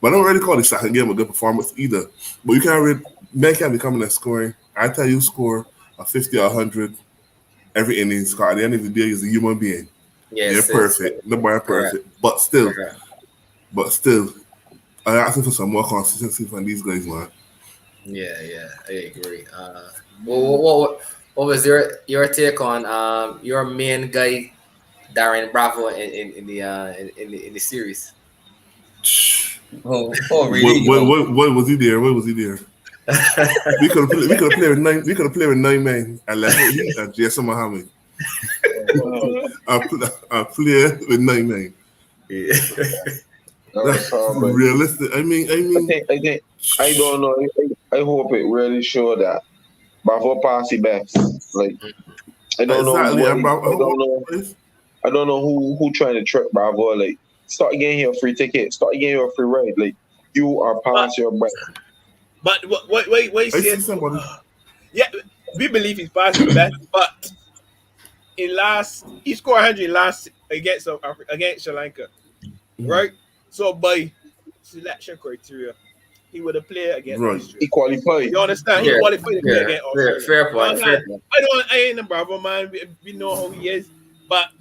But I don't really call the second game a good performance either. But you can't really, men can't be coming and scoring. I tell you, score a 50 or 100 every inning. At the end of the day, he's a human being. They're perfect. Nobody perfect. But still, I asking for some more consistency from these guys, man. Yeah, I agree. What was your take on your main guy, Darren Bravo, in the series? Really? What was he there? What was he there? we could have played with 9. We could have played with 9 men and left with he and Jason Muhammad. I play with 9 men. Yeah. That's realistic. I mean. I don't know. I hope it really show that Bravo pass the best. Like I don't know. I don't know who trying to trick Bravo. Like start getting your free ticket. Start getting your free ride. Like you are past your best. But wait. See somebody. Yeah, we believe he's past his best, but he scored 100 last against Sri Lanka, right? So by selection criteria, he would have played against Australia. He qualified. You understand? He qualified to play against Australia. Fair point. I ain't a Bravo man. We know how he is, but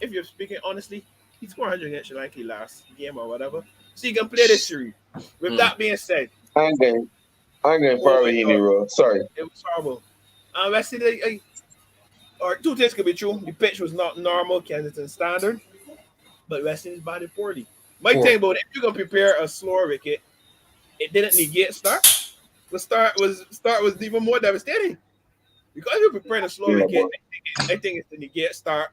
if you're speaking honestly, he scored 100 against Sri Lanka last game or whatever, so you can play this series. With that being said, I'm going far away in the road. Sorry, it was horrible. I see or two things could be true. The pitch was not normal Kensington standard, but West Indies batted poorly. My thing about it, if you're gonna prepare a slower wicket, it didn't negate start. The start was even more devastating because you're preparing a slow wicket. I think it's the negate start,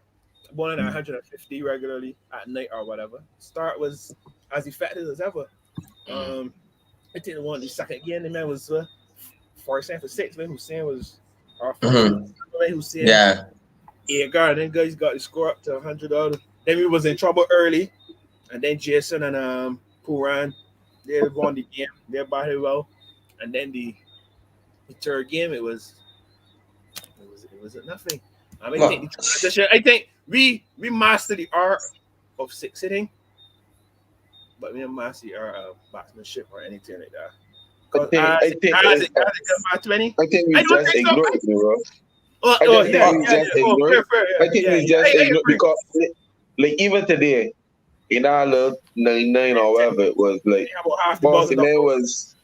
bowling at 150 regularly at night or whatever. Start was as effective as ever. I think the second game, the man was 47 for 6. Man, Hussein was Hussein. Agar, then guys got the score up to 100 odd. Then we was in trouble early, and then Jason and Puran, they won the game. They batted well, and then the third game it was nothing. I think we mastered the art of 6 hitting, but we didn't master the art of batsmanship or anything like that. I think we just ignored it, bro. I think we just ignored because like even today in our little 9-9 or whatever it was like boss man was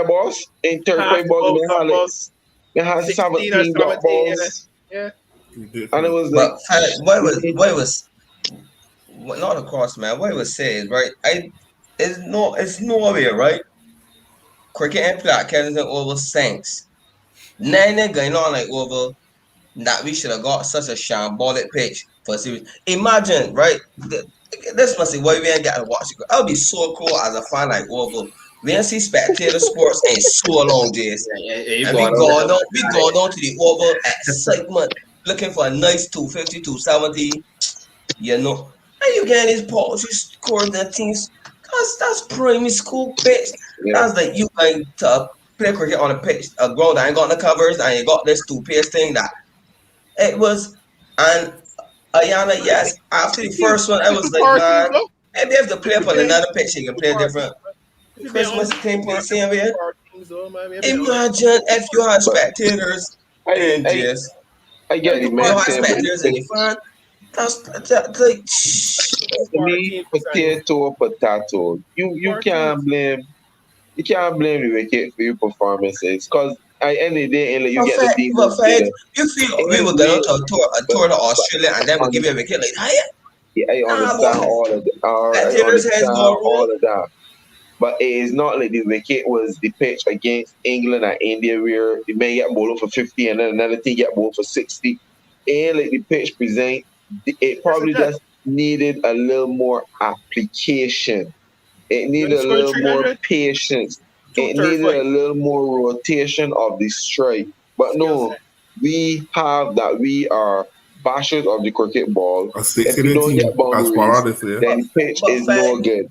boss in third grade balls they had 17 dot balls and it was like what was not across man what it was saying right it's Norway right cricket and play at Kensington over Saints 9 going on like over that we should have got such a shambolic pitch for a series. Imagine, right? This must be why we ain't got to watch it. I would be so cool as a fan like Oval. We ain't see spectator sports in so long, Jays. And we go down to the Oval excitement, looking for a nice 250, 270. You know, and you get these balls, you score the teams. That's primary school pitch. That's like you going to play cricket on a pitch, a ground that ain't got the covers, and you got this two-pace thing that. It was, and Ayana, yes, after the first one, I was like, man, maybe if the play up on another pitch, you can play different. Christmas can play same way. Imagine if you have spectators and just, I get it, man. You have spectators in the front. That's like, potato. You can't blame the wicket for your performances because I end the day and let you But get the Fed, demons together. you feel we And were going we, to a but, tour to but Australia and then we give on, you a vacation like, hey, yeah, I nah, understand boy, all of that. let I Taylor's heads understand go roll. all of that. But it is not like the wicket was the pitch against England and India where the man get bowled for 50 and then another team get bowled for 60. And like the pitch present, it Yes, it probably does. just needed a little more application. It You needed only a scored little more 300, patience. It 235 needed a little more rotation of the strike. But skill no, set. we have that. We are bashers of the cricket ball. A six If in we the don't get team as boundaries, far as this year. But then the pitch but is Fed, no good.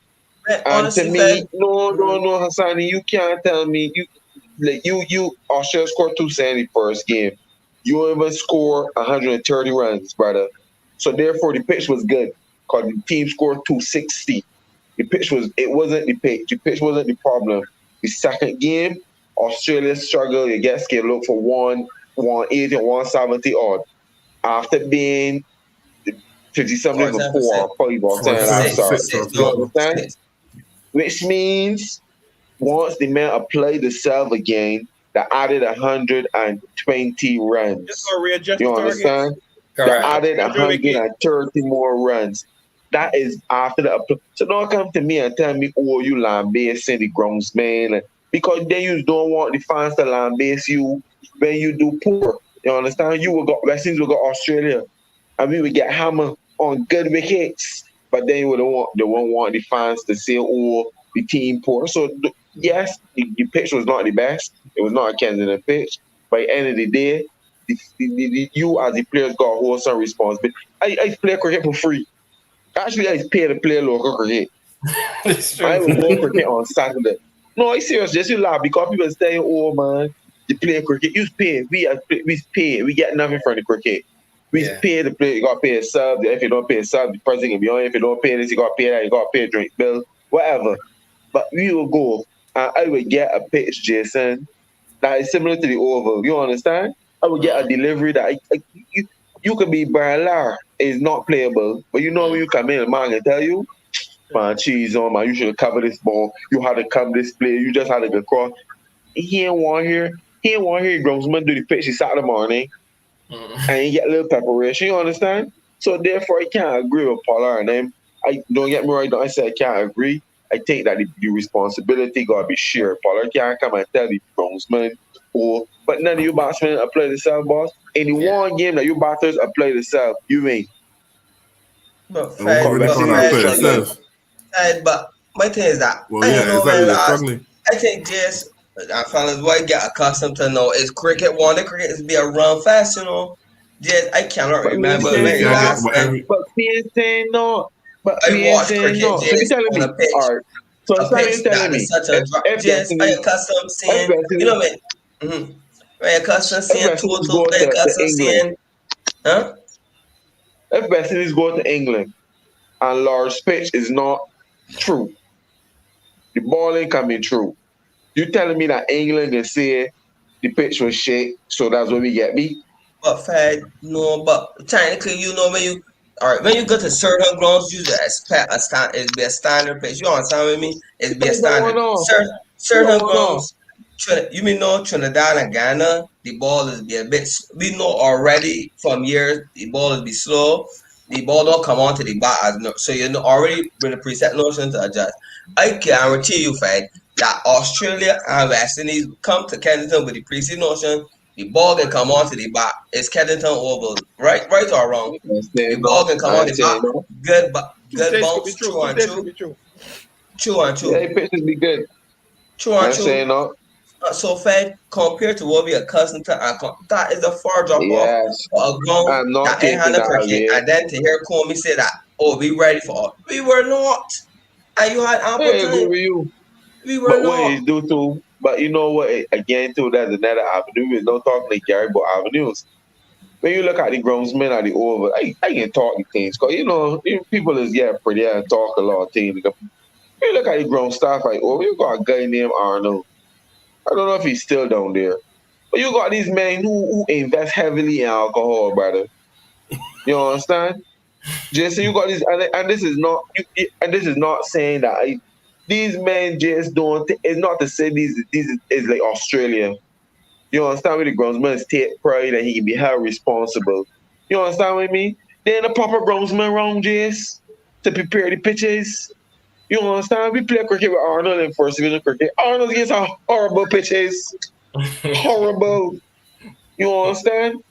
And to honestly, Fed, me, no, Hassani, you can't tell me you Australia scored 270 first game. You even score 130 runs, brother. So therefore, the pitch was good because the team scored 260. The pitch was it wasn't the pitch. The pitch wasn't the problem. The second game, Australia struggled. You get scared. Look for 180 and 170 odd after being 50 something for 4 47%, or 5 or 10 Or and a half. six, Sorry, six six, or you six. no, No. understand? six. Which means once the man applied the serve again, they added 120 Just runs. gonna readjust You the targets. understand? They Correct. added Andrew again. 130 more runs. That is after the so don't come to me and tell me, oh, you land base the groundsman. Because then you don't want the fans to land base you when you do poor. You understand? You will go West Indies will go Australia and we would get hammered on good wickets. But then you would want they won't want the fans to say, oh, the team poor. So yes, the pitch was not the best. It was not a Kensington pitch. By the end of the day, you as the players got to hold some responsibility. I play cricket for free. Actually, I pay to play local cricket. It's I true. will go cricket on Saturday. No, it's serious. Just you laugh because people say, "Oh man, you play cricket. You pay. We pay. We get nothing from the cricket. We Yeah. pay to play. You got to pay a sub. If you don't pay a sub, the person can be on. If you don't pay this, you got to pay that. You got to pay a drink bill, whatever. But we will go and I will get a pitch, Jason, that is similar to the oval. You understand? I will get a delivery that you could be Barlar is not playable, but you know when you come in, the man can tell you, man, cheese on man, you should have covered this ball. You had to come this play. You just had to go across. He ain't want here. He ain't want here. Groundsman do the pitch. He Saturday morning Mm. and you get a little preparation. You understand? So therefore, I can't agree with Pollard and them. I don't get me right. Don't I say I can't agree. I think that the responsibility gotta be shared. Pollard can't come and tell the groundsman, or but none of you batsmen apply the self, boss. In the Yeah. one game that you batters apply the self, you win. But And what Fed, Cause really but West call Indies that is Fed, player struggling. says? But my thing is that Well, I don't yeah, know, exactly. man. They're Last, struggling. I think just fellas, what get accustomed to know is cricket. One, the cricket is be a run fast, you know. Just I cannot But me ain't remember So you saying when can't no. get last but time every But me ain't saying no. But I me ain't watched saying cricket no. So you just telling on me, a pitch. all right. So A Simon pitch is telling that is me, such a drop. if Just I Destiny, accustomed if seeing, you Destiny, know what? Mm-hmm. I accustomed if seeing Destiny totals. go I to accustomed England, seeing, huh? if Destiny go to England and Lord's pitch is not true, the ball ain't coming true. You telling me that England can say the pitch was shit, so that's what we get beat? But Fed, no, but technically, you know, when you all right, when you go to certain grounds, you just expect a stand, it be a standard pitch. You understand with me? It be a What's going standard. on? What's Certain going on? grounds, you mean no Trinidad and Ghana, the ball is be a bit. We know already from years the ball is be slow. The ball don't come onto the bat as no, so you know already bring a preset notion to adjust. I guarantee you, Fed, that Australia and West Indies come to Kensington with the preset notion the ball can come onto the bat. It's Kensington Oval, right or wrong? I ain't saying The ball no. can come I on ain't the bat. saying no. Good, Two good things could be bounce. true. True Two and things could true. be true. True and Yeah, true. the pitch be good. True I and ain't true. saying no. Not so Fed compared to what we accustomed to, that is a far drop off Yes. for a ground I'm not that ain't had taking a that cricket. away. And then to hear Comey say that, oh, we ready for all. We were not. And you had I ample agree time. with you. We were But what not. is due to but you know what again too, there's another avenue. We don't talk like Gary but avenues. When you look at the groundsmen at the over, I can talk the things because people is pretty and talk a lot of things. When you look at the ground staff like over, you got a guy named Arnold. I don't know if he's still down there. But you got these men who invest heavily in alcohol, brother. You understand? Jason, you got this, and this is not, and this is not saying that these men just don't. It's not to say these is like Australia. You understand me? The groundsman take pride and he can be held responsible. You understand what I mean? Then the proper groundsman wrong, Jace, to prepare the pitches. You understand? We play cricket with Arnold in first division cricket. Arnold gets a horrible pitches. Horrible. You understand?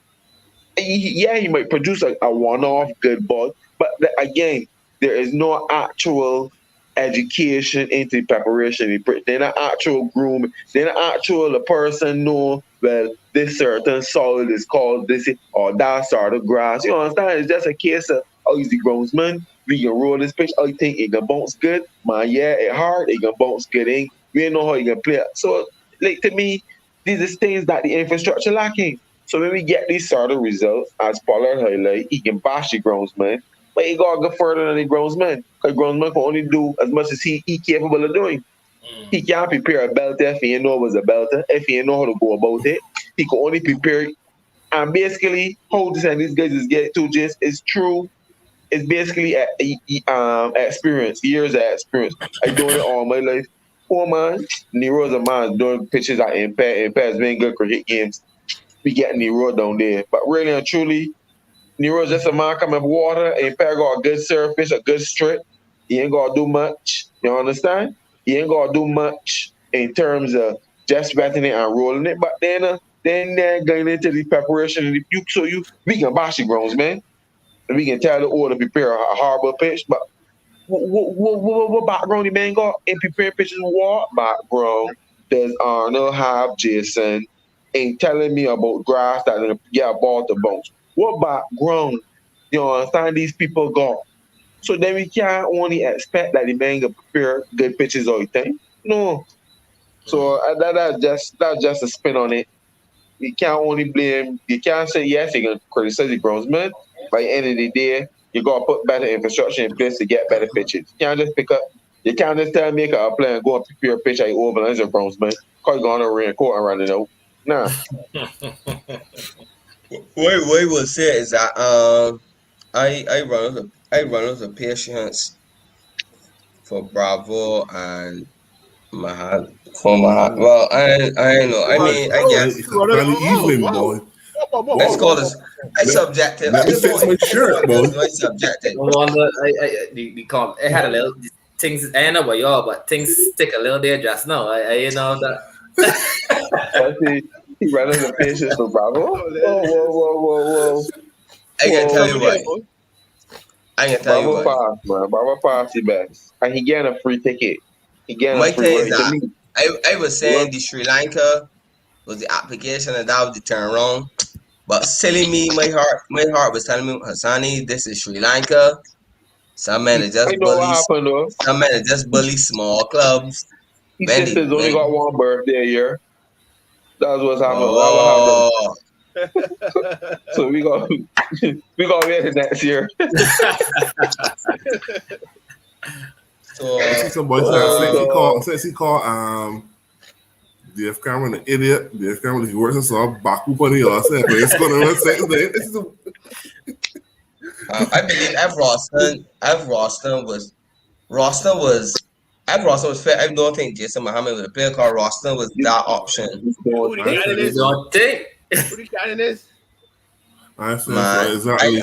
Yeah, he might produce a one-off good ball, but again, there is no actual education into the preparation. They're not actual groom. They're not actual the person know, well, this certain soil is called this or that sort of grass. You understand? It's just a case of, oh, he's the groundsman. We can roll this pitch. Oh, you think it can bounce good? Man, yeah, it hard. It can bounce good. We don't know how you can play it. So, like, to me, these are things that the infrastructure lacking. So when we get these sort of results, as Pollard highlight, he can bash the groundsman, but he gotta go further than the groundsman. Because groundsman can only do as much as he capable of doing. He can't prepare a belter if he ain't know it was a belter, if he ain't know how to go about it. He can only prepare, and basically how this and these guys is get to just is true. It's basically experience, years of experience. I doing it all my life. Oh man, Nero's a man doing pitches at Impact, being good cricket games. We getting Nero down there. But really and truly, Nero's just a man coming with water, and Impact got a good surface, a good strip. He ain't gonna do much. You understand? He ain't gonna do much in terms of just batting it and rolling it. But then going into the preparation and the puke, so we can bash the grounds, man. And we can tell the order to prepare a horrible pitch. But what background the man got in preparing pitches? What background does Arnold have, Jason? Ain't telling me about grass that gonna get a ball to bounce. What background, you understand, these people got? So then we can't only expect that the man can prepare good pitches all the time. No. So that's just a spin on it. You can't only blame, you can't say yes, you can criticize the groundsman. By the end of the day, you gotta put better infrastructure in place to get better pitches. You can't just you can't just tell me a player and go and prepare a pitch at over as a groundsman, because you're going to rain court and run it out. Nah. What I will say is that I run out of patience for Bravo and Mahal for Mahal. Well, I know. I mean, I guess It's evening, boy. let's call this. It's subjective. Let me fix my shirt, boy. It's subjective. No wonder it had a little things. I don't know about y'all, but things stick a little there just now. I know that. He ran out of patience for Bravo. Whoa. I can tell you what. I can tell you Bravo what. pass, man. Bravo pass the best. And he getting a free ticket. He getting My a free thing is ticket. that I was saying the Sri Lanka was the application and that was the turn wrong. But silly me, my heart was telling me, Hassani, this is Sri Lanka. Some men are just bully small clubs. His sisters only got one birthday a year. That's what's happening. Oh. So we got wait it next year. So I see some boys since he called Dave Cameron an idiot. Dave Cameron he works us all back up on the other side. It's gonna run second day. I believe F. Roston was fair. I don't think Jason Muhammad was a player called Roston was that option. Who the captain is? Don't think. Who the captain is? I said exactly.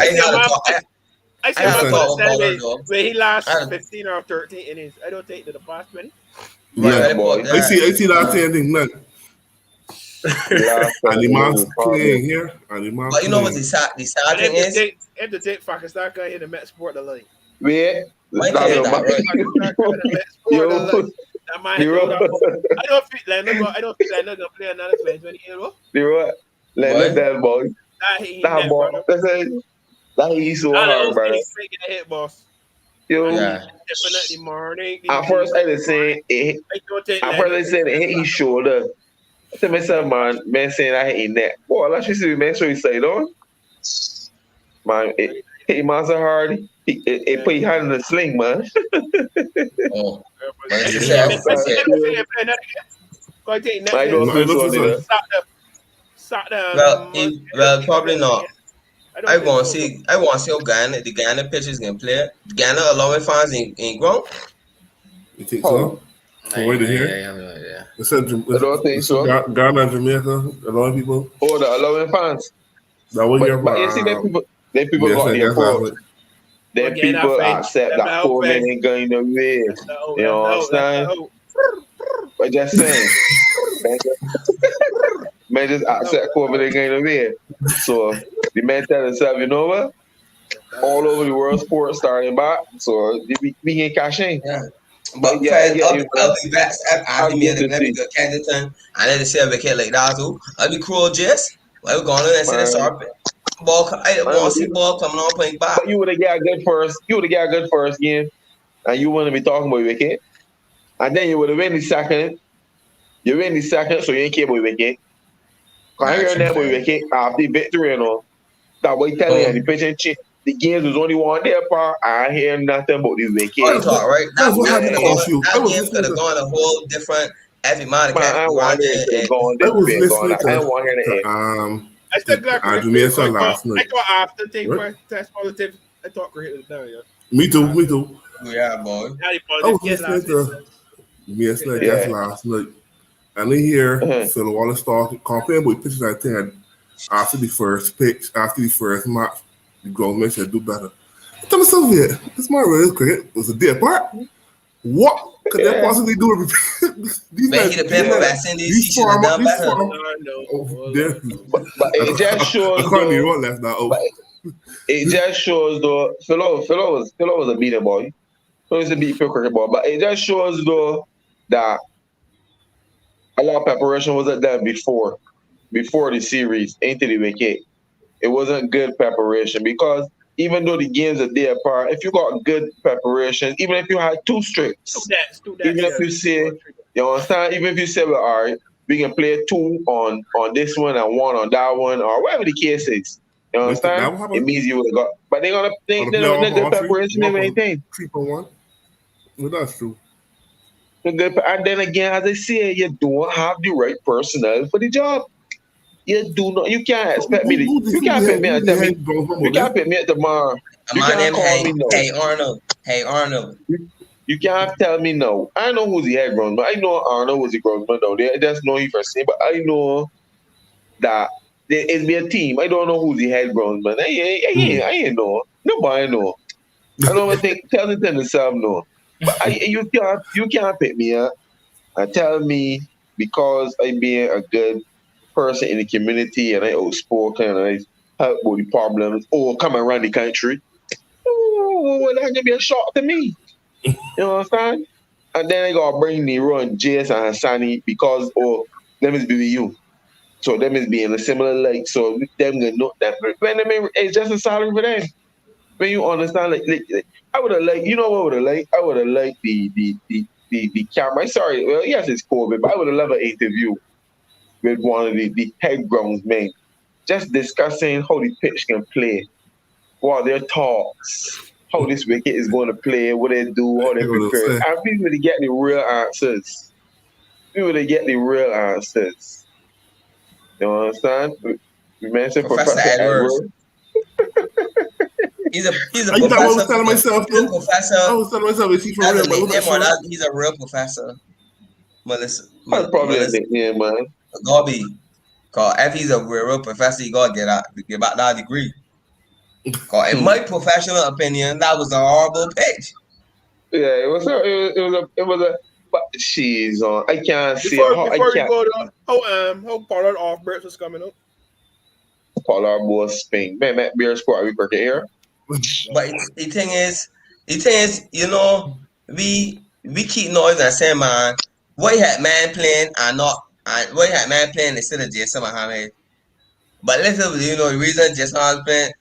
I said when he last 15 or 13 innings. I don't think that the past 20. Yeah, boy. I see that thing, man. And the man's playing here. But you know what the sad thing is? If the take Pakistan can hit the Met Sport the line. Wait. I don't feel like no gonna play another 20 euro. Leroy, let that boy. That boy. That he's so hard, bro. He's making a hit, boss. Yo. Definitely morning. At first, I was saying it. At first, I said it hit his shoulder. I said, myself, man saying I hit his neck. Boy, let's just see, man, so he say, though. Man, it hit him so hard. It put his hand in the sling, man. Oh. Well, probably not. I want to see how the Ghana pitchers can play. Ghana allowing fans in ground. You think so? From way to I here. have no idea. I don't think It's so. Ghana, Jamaica, a lot of people. Oh, the allowing fans. That we But here but for you see, them people yes, got I the guess last approach. week. Them Again, I people think accept that's that the whole 4 men thing. ain't going away. That's the whole. You That's know the what I'm whole. That's the saying? whole. But just saying, man just accept 4 men ain't going away. So the man tell himself, you know what? All over the world, sports starting back. So we can cash in. Yeah. But But yeah, I fans, get you, man. I'll be back. I'll I'll be get at to the see, good Kensington. I let the see a kid like that too. I'll be cruel, Jess. Well, we're going to see the man. sharp ball. I Man, want to see ball coming on playing back. but you would have got good first. You would have got good first game, and you wouldn't be talking about wicket. And then you would have win the second. You win the second, so you ain't care about wicket. Cause I Nah, hear true, that about fam. wicket after the victory, you know. That way telling you the pitch and change. The games was only one day apart. I hear nothing about the Real wicket. talk, right? That's That what game had could me have gone. confused. I That was game could listening have to gone a whole different every man of Man, I cat don't want to Roger hear it and going I this was way, going listening that. I don't want to hear to it. I still got cricket. Jamaica I last night. thought after thing Right? test positive. I thought cricket was done. Yeah. Me too. yeah, boy. Now the I was positive yes listening last week. to Jamaica Cricket guest Yeah. last night. And they hear Uh-huh. Phil Wallace talking, complaining about pitches I think after the first pitch, after the first match, the groundman said do better. I tell myself, yeah, this my real cricket was a day apart. What could they Yeah. possibly do? These But guys, he the play for West Indies. He these should have farm, done these better. farm. No. Oh, there. But it just I shows can't even though. run left now. Oh, But it just shows though. Philo was a beater boy. Philo was a beat cricket boy. But it just shows though that a lot of preparation wasn't done before the series into the wicket. It wasn't good preparation because even though the games are there apart, if you got good preparation, even if you had two strips, Still that. even if Yeah. you say, you understand, even if you say, well, all right, we can play two on this one and one on that one, or whatever the case is. You but that understand? will It happen means you would have got, but on the they don't playoff good all three. preparation Walk and on anything. 3-1. Well, that's true. And then again, as I say, you don't have the right personnel for the job. You do not. You can't expect me to. You can't pick me and tell me. You can't pick me at tomorrow. And You my can't name, call me no. hey Arnold. Hey Arnold. You can't tell me no. I know who's the head groundsman. I know Arnold was the groundsman down there. I just know he first name, but I know that it's be a team. I don't know who's the head groundsman. I ain't know. Nobody know. I don't even think Kelsington himself know. But you can't pick me up and tell me because I being a good person in the community and I outspoken and I help with the problems or come around the country. Oh, well, that's gonna be a shock to me. You know what I'm saying? And then they gotta bring Nero and Jace and Hassani because them is be you. So them is being a similar like so them gonna know that when I mean it's just a salary for them. When you understand like I would have liked you know what I would have liked? I would have liked the camera. Sorry, well yes it's COVID, but I would have loved an interview with one of the head groundsmen, just discussing how the pitch can play, what are their thoughts, how this wicket is going to play, what they do, how they What they'll prepare. say. And we would get the real answers. We would get the real answers. You understand? We mentioned Professor Professor Edwards. Edward. He's a You know what I was professor. telling myself He's a too? professor. I was telling myself, is he for That's real? a But I nickname wasn't or sure. he's a real professor. That's probably a Melissa nickname, man. Gobby. Cause if he's a real professor, you gotta get back that degree. Cause in my professional opinion, that was a horrible pitch. Yeah, it was a but she's on. I can't see how I Before we can't go to how Pollard off Burks was coming up. call our boy Spain. Man, Matt Beer Sport, we work here. But the thing is, you know, we keep noise and say, man, why had man playing and not, and why had man playing instead of Jason Mohammed? But little do you know the reason Jason Mohammed playing,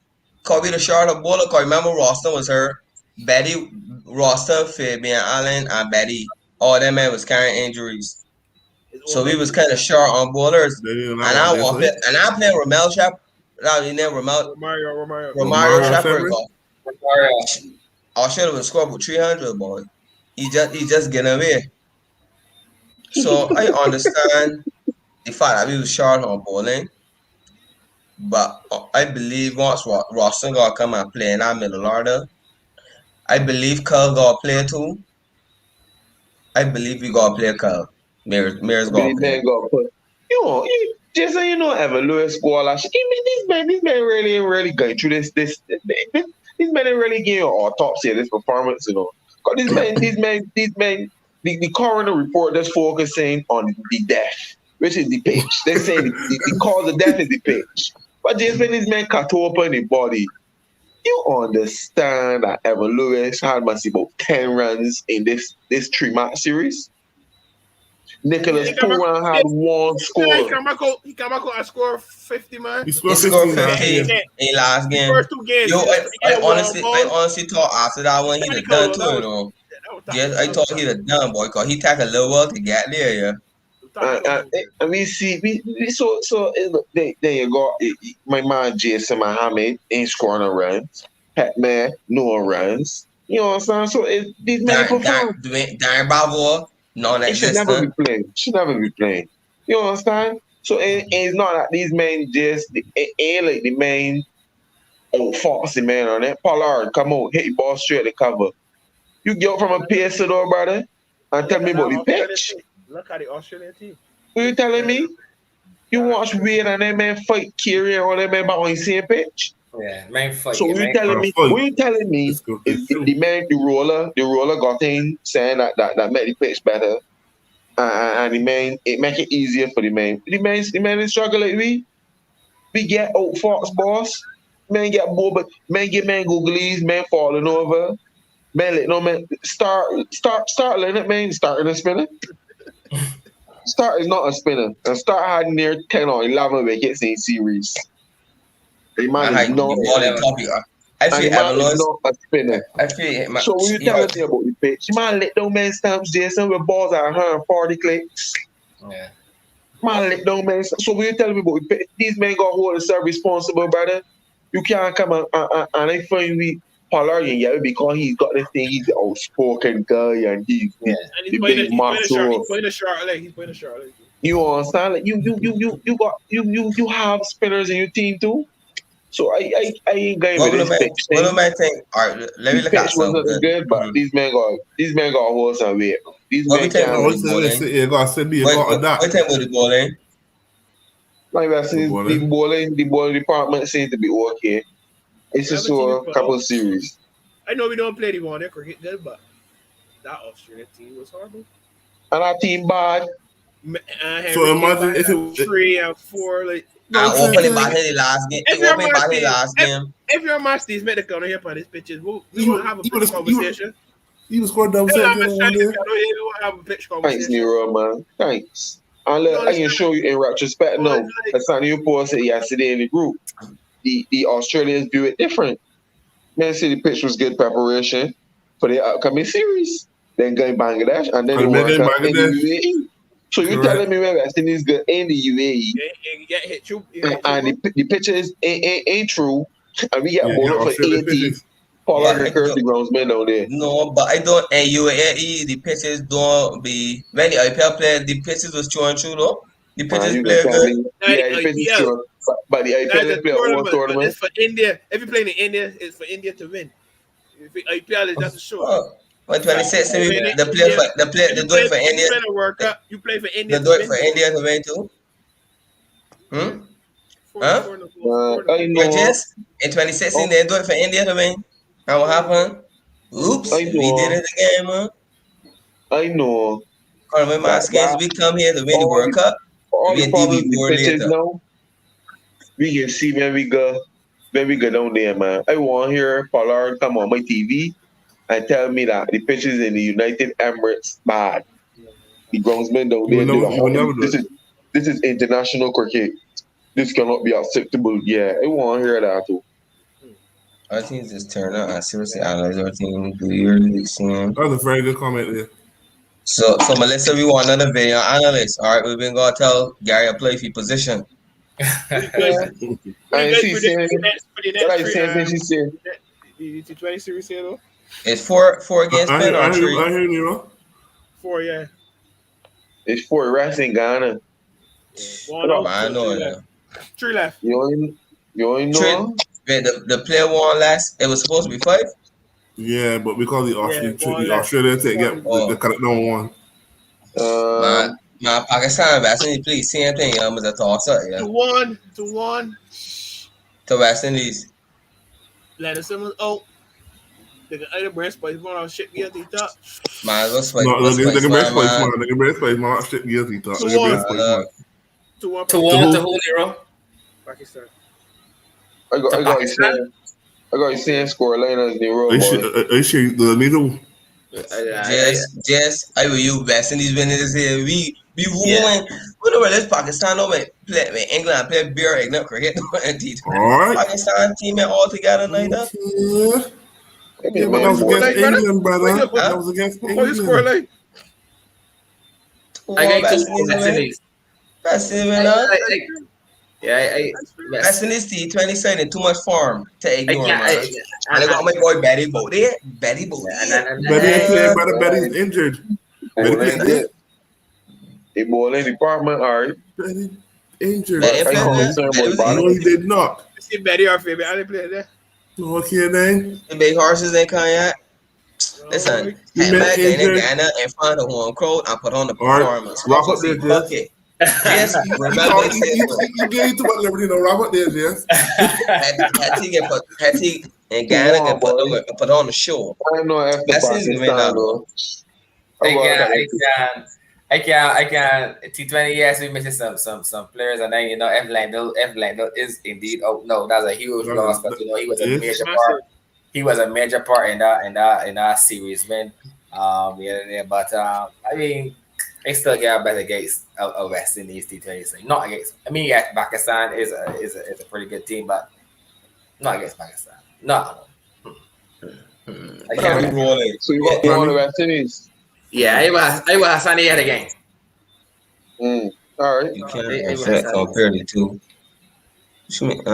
cause we the shorter bowler. Cause remember Roston was hurt, Betty, Roston, Fabian Allen, and Betty. All them men was carrying injuries, It's so we over. was kind of short on bowlers. They didn't And allow I one want there, and I play Romel Shep. No, you know Romario. Romario Mario Shepherd. February. I should have scored with 300, boy. He just getting away. So I understand the fact that we was short on bowling, but I believe once Roston gonna come and play in our middle order, I believe Curl gonna play too. I believe we got a player called Mayor's got a These player. men got put. Jason, Evan Lewis score last. These men really going through these men ain't really getting autopsy of this performance, 'Cause these men, the coroner report that's focusing on the death, which is the pitch. They're saying the cause of death is the pitch. But just when these men cut open the body, you understand that Evan Lewis had must about 10 runs in this 3-match series. Nicholas Pooran had one score. He come back out and score 50, man. He He scored scored 15 last 50 year. in last game. First 2 games. Yo, I honestly thought after that one he'd have done too, Yes, I thought he'd have done, boy, because he took a little while to get there, yeah. And we see, there you go. My man Jason Mohammed ain't scoring no runs. Petman, no runs. You know what I'm saying? So these men perform. Darren Bravo, He should never be non-existent. playing. Should never be playing. You understand? So it's not that these men just ain't like the main foxy man on that. Pollard, come on, hit the ball straight to cover. You get up from a pacer though, brother, and tell me about the pitch. Look at the Australian team. What you telling me? You watch Wade and that man fight Kiri and all that man back on the same pitch? Yeah, man fight. So what you telling me? What you telling me is the roller got in saying that make the pitch better, and the man it make it easier for the man. The man is struggle like we get out fox boss. Man get bored, but man get man googlies, man falling over. Man let no man start letting it man starting a spinner. Start is not a spinner. And Start had near 10 or 11 wickets in series. The man is not a spinner. So when you tell me about the pitch, you man let down man stamps Jason with balls at 140 clicks. Yeah. Man let down man stamps. So when you tell me about the pitch, these men got hold of self responsible, brother. You can't come and I find we Pollard because he's got this thing, he's the outspoken guy and he's the big muscle. He's playing a short leg. You understand? Like you have spinners in your team too. So I ain't going with this pitch thing. What do I think? All right, let me look at something. Good, but these men got hold some weight. These men can't. What think about the bowling? Like I said, the bowling department seems to be okay. It's just a couple of series. I know we don't play the one cricket good, but that Australian team was horrible. And our team bad. So imagine if it 3 and 4 like. Opening back in the last game. If you're my Steve's medical on here for these pitches, we will have a pitch conversation. He was scoring double century one day. We will have a pitch conversation. Thanks, Nero, man. Thanks. And look, I can show you in retrospect. No, that's something you posted yesterday in the group. The Australians do it different. Man City pitch was good preparation for the upcoming series. Then going Bangladesh and then the World Cup in the UAE. So you're telling me when West Indies good in the UAE and the pitches ain't true, and we get bowled for 80. Pollard and Kirsty groundsmen down there. No, but I don't. And UAE, the pitches don't be when the IPL player, the pitches was throwing through though. The pitches play good. Yeah, the pitches true. But the IPL play one tournament. It's for India. If you play in India, it's for India to win. If IPL is just a show. But 26, they do it for India. You play for India. They do it for India to win too. I know. Just in 2016, they do it for India to win. And what happened? Oops, we did it again, man. I know. When my skins, we come here to win the World Cup. All the problems with pitches now, we can see when we go down there, man. I want to hear Pollard come on my TV and tell me that the pitches in the United Emirates bad. The groundsmen down there this is international cricket. This cannot be acceptable. Yeah, I want to hear that too. I think just turn out and seriously analyze everything. Do you really see him? That was a very good comment there. So Melissa, we want another video analyst. All right, we've been gonna tell Gary to play for your position. I see saying she said the 20 series here though. It's four against Ben or 3? I hear you, know. 4, yeah. It's 4 rats in Ghana. I know that. 3 left. You ain't know? The player won last. It was supposed to be 5. Yeah, but because the Australia take the correct number 1. Man, Pakistan West Indies play same thing. Was a toss up, yeah. 2-1. To West Indies. Landon Simmons out. They can either brace, but he's going on shit get the top. Man, what's No, what's they can best place, man? man. They can best place, man. Shit, yes, he thought. They can 2-1. best place, man. 2-1 To Pakistan. to who, Nero? Pakistan. I got To you Pakistan? saying I got you saying score line as the road, They should the middle. Just I will you West Indies winning this year. We Yeah. won. We know where this Pakistan no man play when England play beer ignorant cricket and All right. Pakistan team all together like that. Okay. Yeah, but that was Score against line, brother. England, brother. Wait, That was against Before you score England. like I got West two Indies West win. Indies. West Indies win. West Indies T20 side too much form to ignore, man. And I got my boy Betty Boat there. Betty Boat there. Betty ain't playing, brother. Betty's injured. Betty can't play. The bowling department, all right. Betty injured. Betty I played can't there. concern about No, he did not. you see Betty or favorite, I didn't play there. No, okay, then. The big horses ain't coming yet. Listen, You head met back in injured. Ghana in front of the home crowd and put on the All right. performance. Rock Also up there, see Jess. bucket. Yes, remember I said so. You gave too much liberty, no. Rock up there, Jess. Hattie and Ghana can put on the show. I know after That's easy to win Pakistan, now. though. I can. T20. Yes, we missing some players, and then F Langdell is indeed. Oh no, that's a huge loss. But he was a major part. He was a major part in that series, man. But I mean, I still get better against a West Indies T20. So not against. I mean, yes, Pakistan is a pretty good team, but not against Pakistan. No. I can't roll it. So you got one of the West Indies. Yeah, I was Sunday at the game. All right. You can't affect compare the two. She made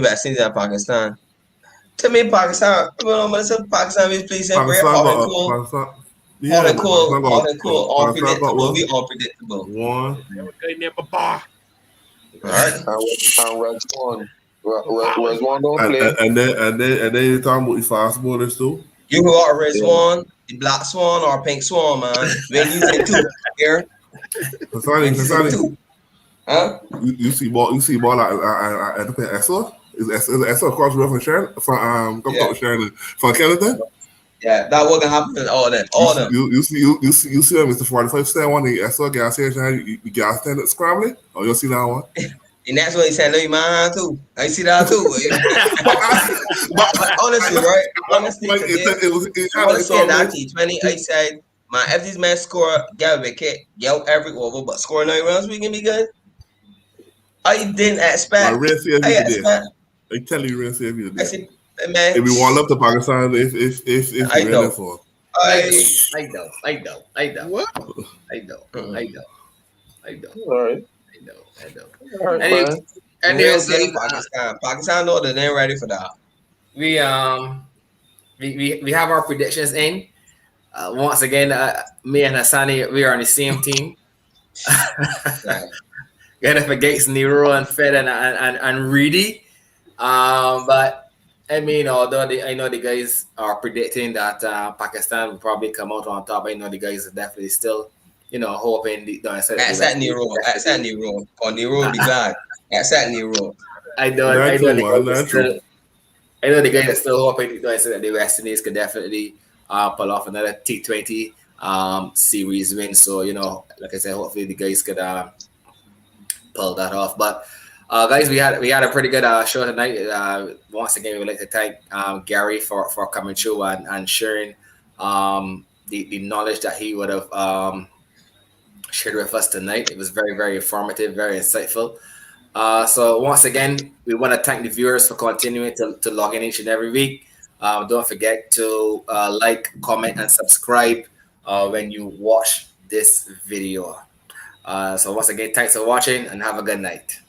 West Indies and Pakistan. To me, Pakistan, Pakistan is playing great, hot and cool. Hot and cool, unpredictable. We unpredictable. One. Alright. And Rezwan don't play. And then you're talking about the fast bowlers too. You who are red swan, the black swan, or pink swan, man. When you say two here, Kasani. huh? You see ball at the ESO? Is ESO across the river from Sharon from Canada? Yeah, that wasn't happening. All them. You see them, Mr. 45 stand one, the ESO gas station, you gas stand up scrambling? Oh, you'll see that one? And that's what he said, "Leave mine too." I see that too. But honestly, right? Honestly, that T20, I said, man, if this man score, get a wicket, get every over, but score 9 runs, we can be good. I didn't expect. I tell you, real safe you did. Man, if we want up to Pakistan, if I we're know. there for. I know. What? I know. All right. I know. All right, And Pakistan know that they're ready for that. We have our predictions in. Once again, me and Hassani, we are on the same team. Gonna for Gates, Nero, and Fed and Reedy. But I mean, although I know the guys are predicting that Pakistan will probably come out on top, I know the guys are definitely still, hoping. That's that Nero. On Nero, be glad. That's that Nero. I know the guys are still hoping that the West Indies could definitely pull off another T20 series win. So like I said, hopefully the guys could pull that off. But guys, we had a pretty good show tonight. Once again, we would like to thank Gary for coming through and sharing the knowledge that he would have shared with us tonight. It was very, very informative, very insightful. So once again, we want to thank the viewers for continuing to log in each and every week. Don't forget to like, comment, and subscribe when you watch this video. So once again, thanks for watching and have a good night.